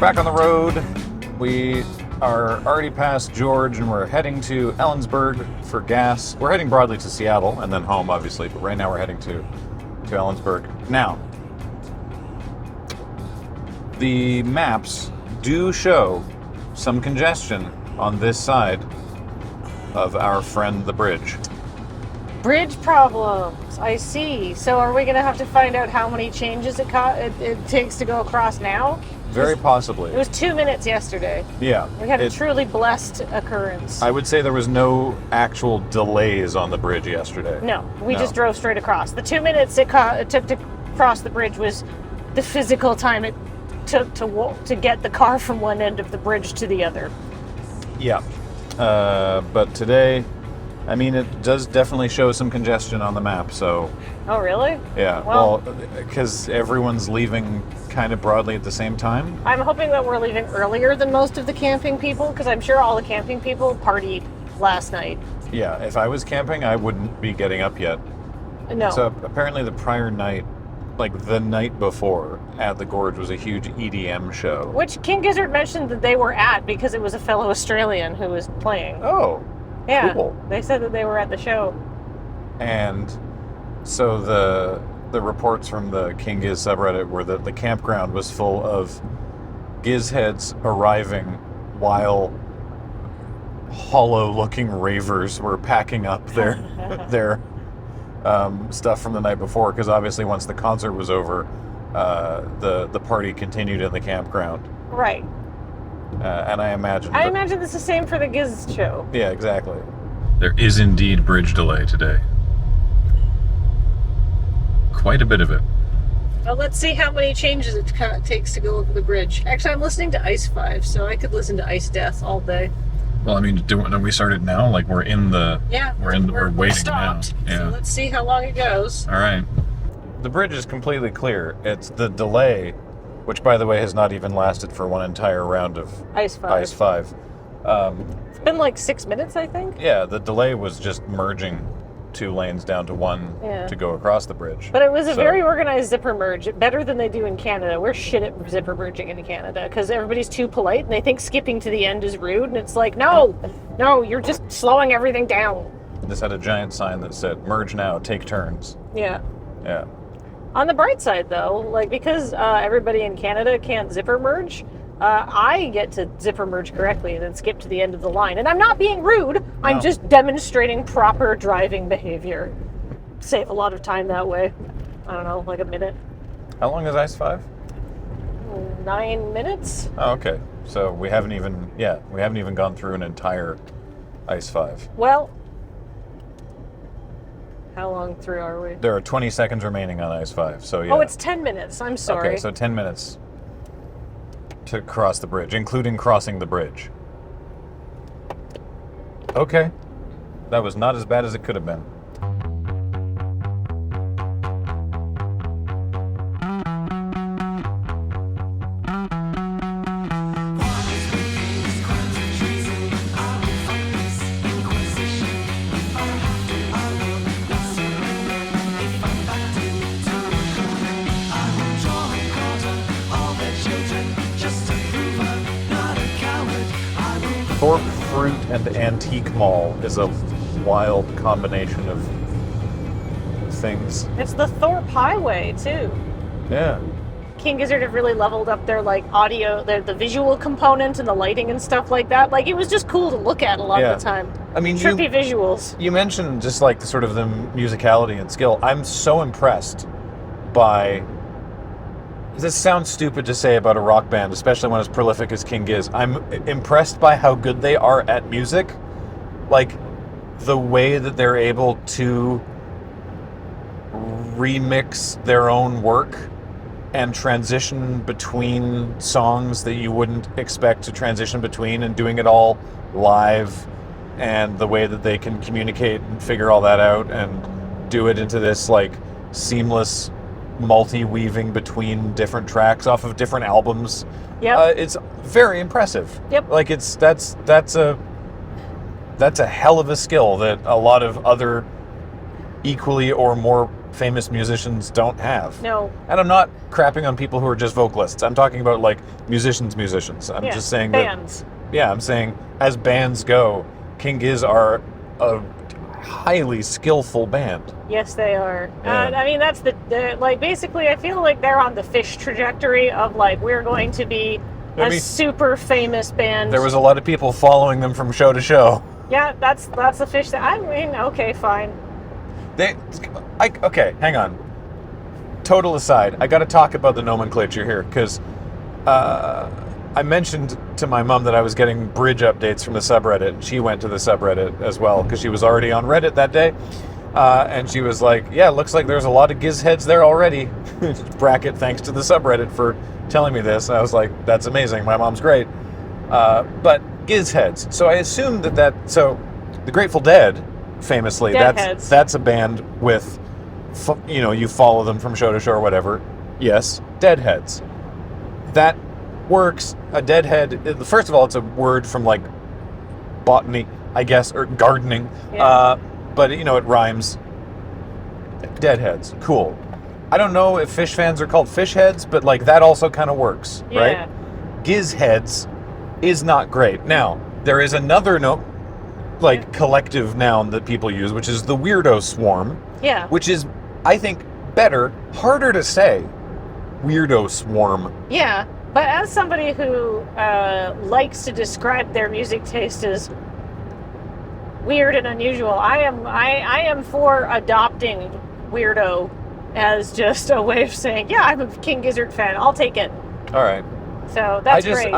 back on the road. We are already past Gorge and we're heading to Ellensburg for gas. We're heading broadly to Seattle and then home, obviously, but right now we're heading to Ellensburg. Now, the maps do show some congestion on this side of our friend the bridge. Bridge problems. I see. So are we going to have to find out how many changes it takes to go across now? Very possibly. It was 2 minutes yesterday. Yeah. We had a truly blessed occurrence. I would say there was no actual delays on the bridge yesterday. No, we just drove straight across. The 2 minutes it took to cross the bridge was the physical time it took to get the car from one end of the bridge to the other. Yeah. But today, I mean, it does definitely show some congestion on the map, so... Oh, really? Yeah, well, because everyone's leaving kind of broadly at the same time. I'm hoping that we're leaving earlier than most of the camping people, because I'm sure all the camping people partied last night. Yeah, if I was camping, I wouldn't be getting up yet. No. So apparently the prior night, like the night before, at the Gorge was a huge EDM show. Which King Gizzard mentioned that they were at because it was a fellow Australian who was playing. Oh, yeah. Cool. They said that they were at the show. And so the reports from the King Gizz subreddit were that the campground was full of Gizz heads arriving while hollow-looking ravers were packing up their stuff from the night before, because obviously once the concert was over, the party continued in the campground. Right. And I imagine it's the same for the Gizz show. Yeah, exactly. There is indeed bridge delay today. Quite a bit of it. Well, let's see how many changes it takes to go over the bridge. Actually, I'm listening to Ice 5, so I could listen to Ice Death all day. Well, I mean, don't we start it now? Like we're in the... Yeah. We're waiting stopped, now. Yeah. So let's see how long it goes. All right. The bridge is completely clear. It's the delay, which, by the way, has not even lasted for one entire round of Ice 5. Ice 5. It's been like 6 minutes, I think. Yeah, the delay was just merging 2 lanes down to 1 to go across the bridge. But it was a very organized zipper merge, better than they do in Canada. We're shit at zipper merging in Canada because everybody's too polite and they think skipping to the end is rude, and it's like, no, you're just slowing everything down. This had a giant sign that said, "Merge now, take turns." Yeah. Yeah. On the bright side, though, like because everybody in Canada can't zipper merge, I get to zipper merge correctly and then skip to the end of the line. And I'm not being rude. I'm just demonstrating proper driving behavior. Save a lot of time that way. I don't know, like a minute. How long is Ice 5? 9 minutes? Oh, okay. So we haven't even gone through an entire Ice 5. Well, How long through are we? There are 20 seconds remaining on Ice 5, so yeah. Oh, it's 10 minutes. I'm sorry. Okay, so 10 minutes to cross the bridge, including crossing the bridge. Okay. That was not as bad as it could have been. Thorpe Fruit and Antique Mall is a wild combination of things. It's the Thorpe Highway, too. Yeah. King Gizzard have really leveled up their like audio, the visual component and the lighting and stuff like that. Like it was just cool to look at a lot of the time. I mean, trippy visuals. You mentioned just like the sort of the musicality and skill. I'm so impressed by. This sounds stupid to say about a rock band, especially when as prolific as King Gizz. I'm impressed by how good they are at music. Like, the way that they're able to remix their own work and transition between songs that you wouldn't expect to transition between, and doing it all live, and the way that they can communicate and figure all that out and do it into this, like, seamless multi-weaving between different tracks off of different albums. Yep. It's very impressive. Yep. Like that's a hell of a skill that a lot of other equally or more famous musicians don't have. No. And I'm not crapping on people who are just vocalists. I'm talking about like musicians. I'm just saying bands. I'm saying as bands go, King Gizz are a highly skillful band. Yes, they are. Yeah. I mean, that's the like, basically, I feel like they're on the Fish trajectory of, like, we're going to be a super famous band. There was a lot of people following them from show to show. Yeah, that's the Fish that, I mean, okay, fine. Okay, hang on. Total aside, I gotta talk about the nomenclature here, because I mentioned to my mom that I was getting bridge updates from the subreddit, and she went to the subreddit as well, because she was already on Reddit that day. And she was like, yeah, looks like there's a lot of Gizz heads there already. Bracket, thanks to the subreddit for telling me this. And I was like, that's amazing. My mom's great. But Gizz heads. So I assumed so the Grateful Dead, famously, that's a band with, you follow them from show to show or whatever. Yes, Deadheads. That works. A deadhead, first of all, it's a word from like botany, I guess, or gardening. Yeah. But, it rhymes. Deadheads. Cool. I don't know if Fish fans are called fish heads, but, like, that also kind of works, right? Gizz heads is not great. Now, there is another collective noun that people use, which is the weirdo swarm. Yeah. Which is, I think, better, harder to say. Weirdo swarm. Yeah. But as somebody who likes to describe their music taste as weird and unusual, I am for adopting weirdo as just a way of saying, yeah, I'm a King Gizzard fan. I'll take it. All right. So that's great.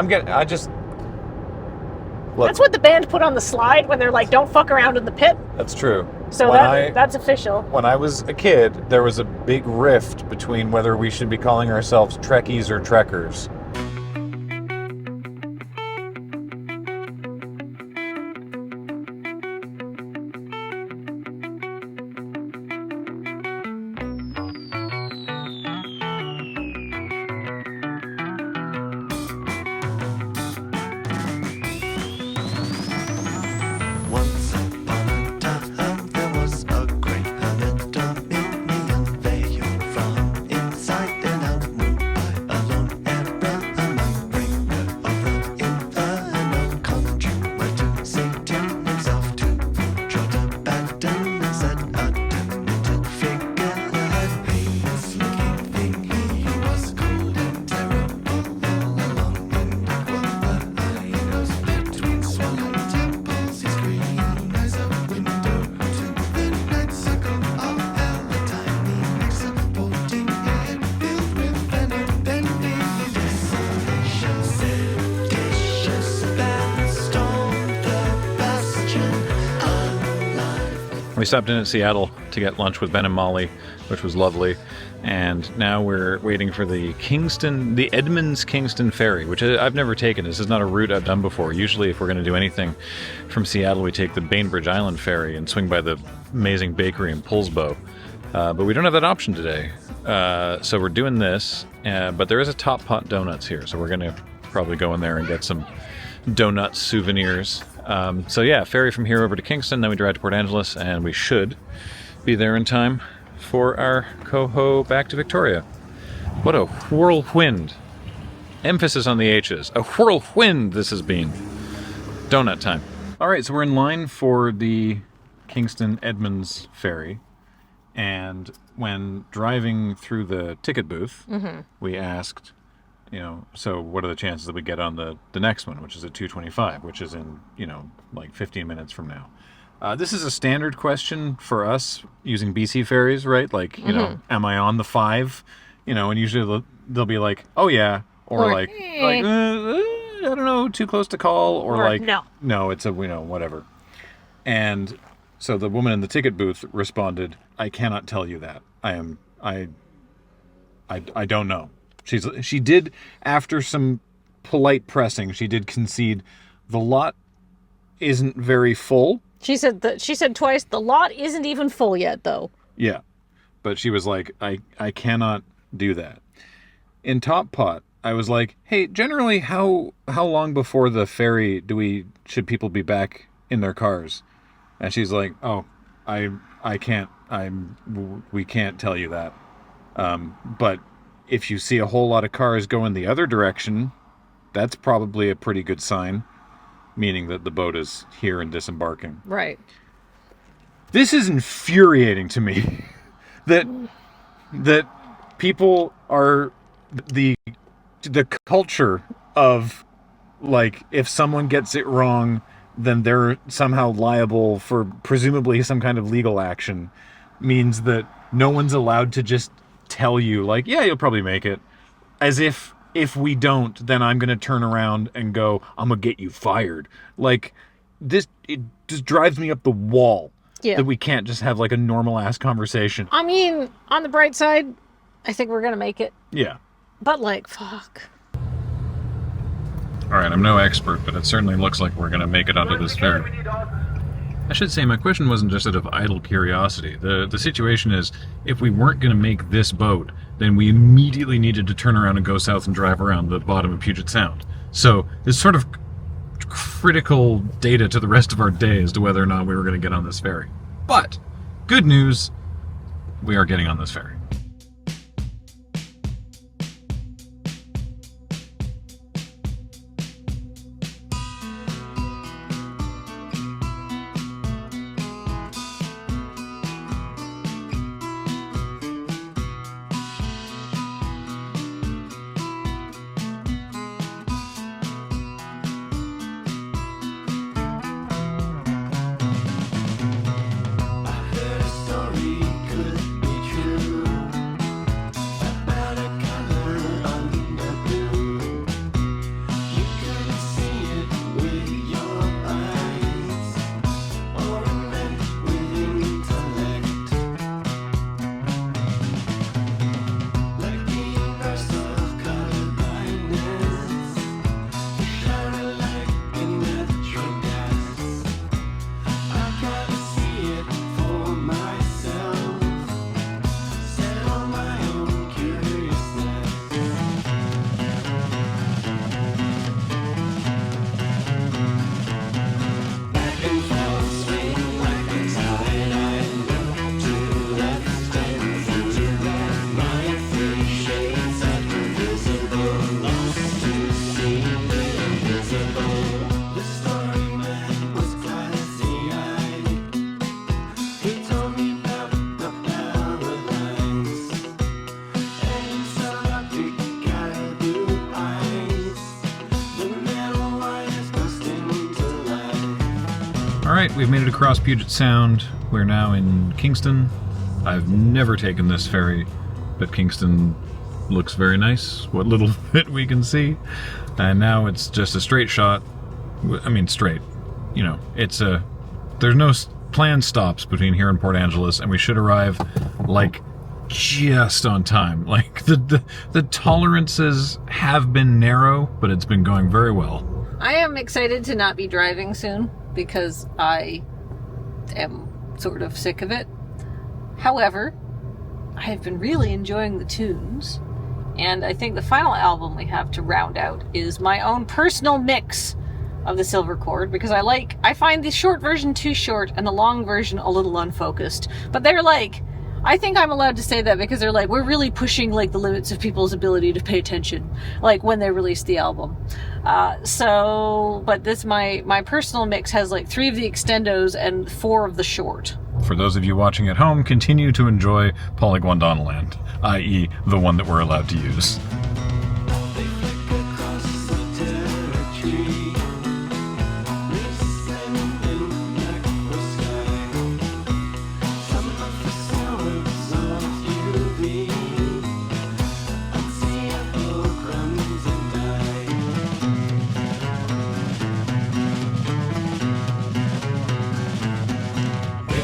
Look, that's what the band put on the slide when they're like, don't fuck around in the pit. That's true. So that's official. When I was a kid, there was a big rift between whether we should be calling ourselves Trekkies or Trekkers. We stopped in at Seattle to get lunch with Ben and Molly, which was lovely. And now we're waiting for the Edmonds-Kingston ferry, which I've never taken. This is not a route I've done before. Usually if we're going to do anything from Seattle, we take the Bainbridge Island ferry and swing by the amazing bakery in Poulsbo. But we don't have that option today. So we're doing this, but there is a Top Pot Donuts here, so we're going to probably go in there and get some donut souvenirs. So yeah, ferry from here over to Kingston, then we drive to Port Angeles, and we should be there in time for our coho back to Victoria. What a whirlwind. Emphasis on the H's. A whirlwind this has been. Donut time. Alright, so we're in line for the Kingston Edmonds ferry, and when driving through the ticket booth, we asked, so what are the chances that we get on the next one, which is at 2:25, which is in, like 15 minutes from now. This is a standard question for us using BC ferries, right? Like, am I on the 5? And usually they'll be like, oh yeah, or like I don't know, too close to call, or like, no, it's a, whatever. And so the woman in the ticket booth responded, I cannot tell you that. I don't know. She did, after some polite pressing, she did concede the lot isn't very full. She said twice, the lot isn't even full yet, though. Yeah. But she was like, I cannot do that. In Top Pot, I was like, hey, generally how long before the ferry should people be back in their cars? And she's like, oh, we can't tell you that. But if you see a whole lot of cars going the other direction, that's probably a pretty good sign, meaning that the boat is here and disembarking. Right. This is infuriating to me that people are the culture of, like, if someone gets it wrong, then they're somehow liable for presumably some kind of legal action, means that no one's allowed to just tell you, like, yeah, you'll probably make it. As if we don't, then I'm going to turn around and go, I'm going to get you fired. Like, it just drives me up the wall that we can't just have, like, a normal-ass conversation. I mean, on the bright side, I think we're going to make it. Yeah. But, like, fuck. All right, I'm no expert, but it certainly looks like we're going to make it onto this ferry. I should say my question wasn't just out of idle curiosity. The situation is, if we weren't going to make this boat, then we immediately needed to turn around and go south and drive around the bottom of Puget Sound. So it's sort of critical data to the rest of our day as to whether or not we were going to get on this ferry. But, good news, we are getting on this ferry. Alright, we've made it across Puget Sound. We're now in Kingston. I've never taken this ferry, but Kingston looks very nice, what little bit we can see. And now it's just a straight shot. I mean, straight. You know, it's a... There's no planned stops between here and Port Angeles, and we should arrive like just on time. Like the tolerances have been narrow, but it's been going very well. I am excited to not be driving soon because I am sort of sick of it. However, I have been really enjoying the tunes, and I think the final album we have to round out is my own personal mix of the Silver Chord, because I find the short version too short and the long version a little unfocused. But they're like, I think I'm allowed to say that because they're like, we're really pushing like the limits of people's ability to pay attention, like when they released the album. But this, my personal mix has like 3 of the extendos and 4 of the short. For those of you watching at home, continue to enjoy Polygondonaland, i.e. the one that we're allowed to use.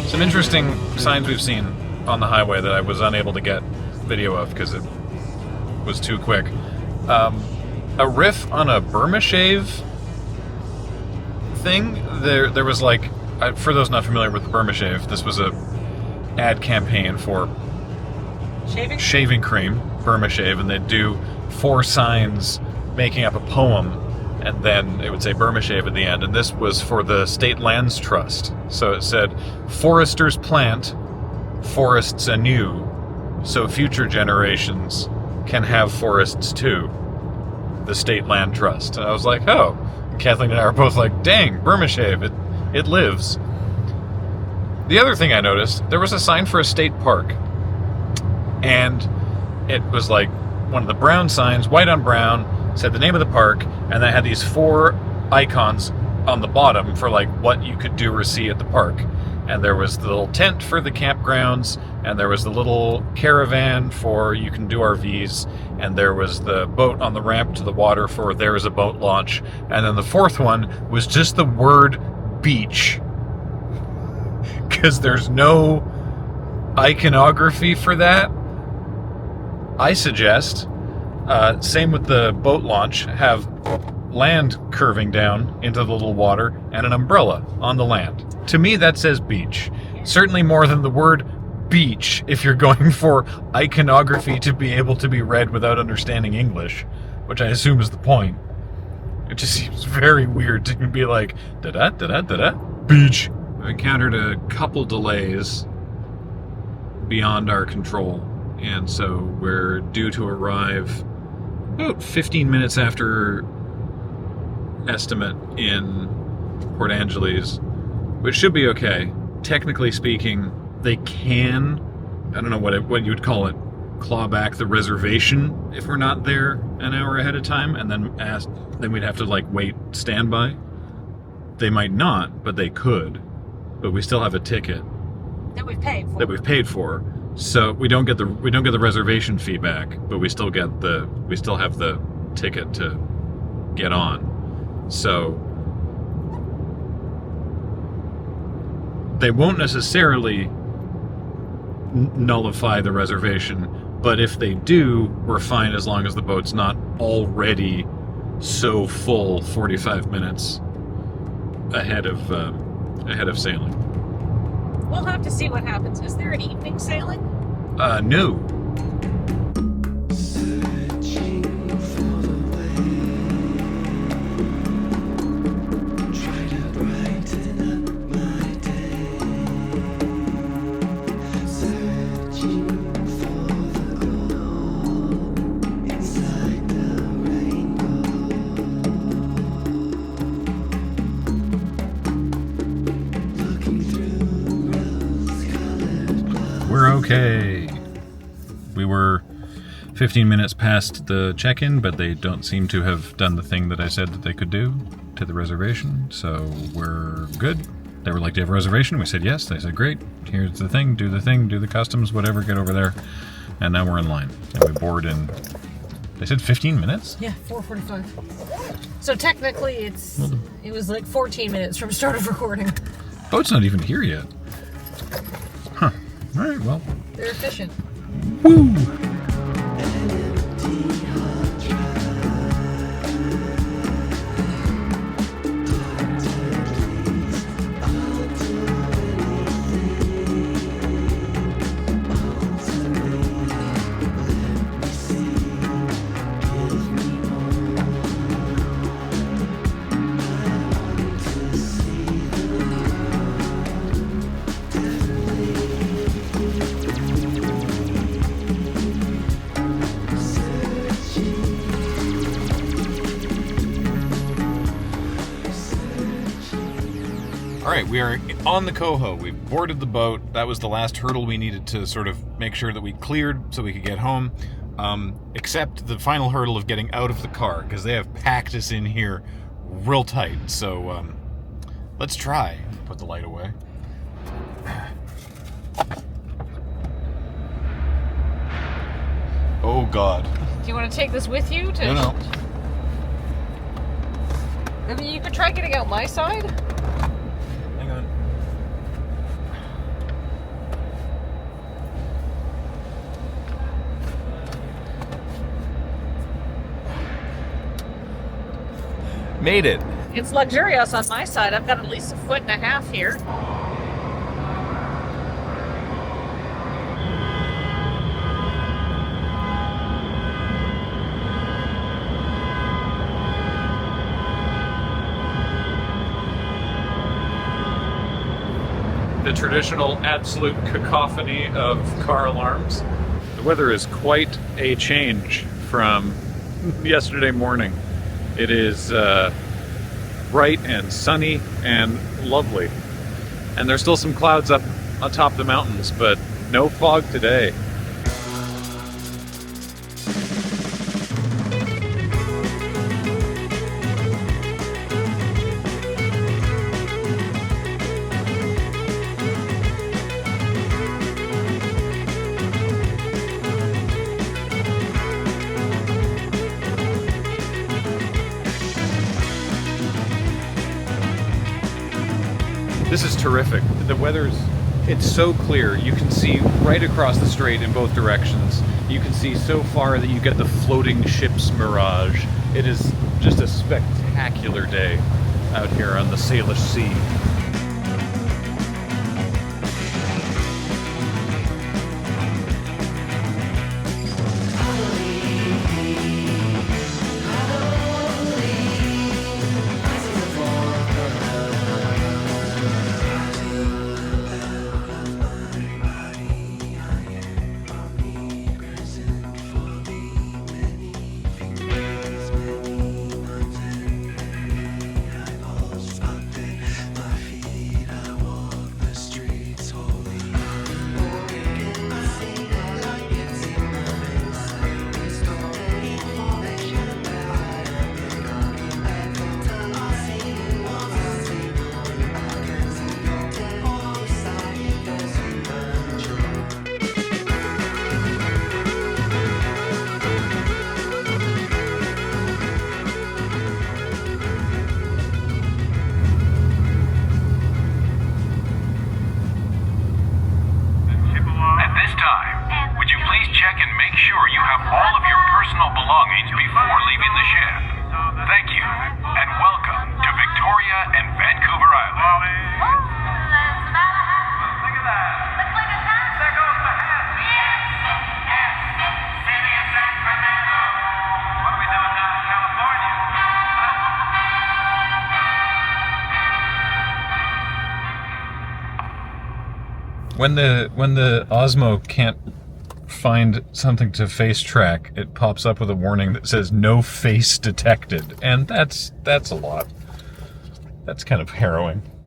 Some interesting signs we've seen on the highway that I was unable to get video of because it was too quick. A riff on a Burma shave thing. There was like, for those not familiar with the Burma shave, this was a ad campaign for shaving cream, Burma shave, and they'd do 4 signs making up a poem, and then it would say Burma shave at the end. And this was for the State Lands Trust. So it said, foresters plant forests anew, so future generations can have forests too. The State Land Trust. And I was like, oh. And Kathleen and I were both like, dang, Burma shave, it lives. The other thing I noticed, there was a sign for a state park. And it was like one of the brown signs, white on brown, said the name of the park, and then had these 4 icons on the bottom for like what you could do or see at the park. And there was the little tent for the campgrounds, and there was the little caravan for you can do RVs, and there was the boat on the ramp to the water for there is a boat launch, and then the 4th one was just the word beach. Because there's no iconography for that. I suggest, same with the boat launch, have land curving down into the little water and an umbrella on the land. To me, that says beach. Certainly more than the word beach if you're going for iconography to be able to be read without understanding English, which I assume is the point. It just seems very weird to be like, da-da, da-da, da-da, beach. I've encountered a couple delays beyond our control, and so we're due to arrive about 15 minutes after estimate in Port Angeles, which should be okay. Technically speaking, they can, I don't know what you would call it, claw back the reservation if we're not there an hour ahead of time, and then we'd have to like wait standby. They might not, but they could. But we still have a ticket that we've paid for. So we don't get the reservation fee back, but we still have the ticket to get on. So they won't necessarily nullify the reservation, but if they do, we're fine as long as the boat's not already so full 45 minutes ahead of sailing. We'll have to see what happens. Is there an evening sailing? No. We're okay. We were 15 minutes past the check-in, but they don't seem to have done the thing that I said that they could do to the reservation, so we're good. They were like, do you have a reservation? We said yes. They said, great. Here's the thing, do the customs, whatever, get over there. And now we're in line. And we board in, they said 15 minutes? Yeah, 4:45. So technically it was like 14 minutes from start of recording. Boat's not even here yet. All right, well. They're efficient. Woo! All right, we are on the Coho. We've boarded the boat. That was the last hurdle we needed to sort of make sure that we cleared so we could get home. Except the final hurdle of getting out of the car, because they have packed us in here real tight. So let's try. Put the light away. Oh, God. Do you want to take this with you? No. I mean, you could try getting out my side. Hang on. Made it. It's luxurious on my side. I've got at least 1.5 feet here. The traditional absolute cacophony of car alarms. The weather is quite a change from yesterday morning. It is bright and sunny and lovely. And there's still some clouds up on top of the mountains, but no fog today. This is terrific. The it's so clear. You can see right across the strait in both directions. You can see so far that you get the floating ship's mirage. It is just a spectacular day out here on the Salish Sea. When the Osmo can't find something to face track, it pops up with a warning that says no face detected, and that's a lot. That's kind of harrowing.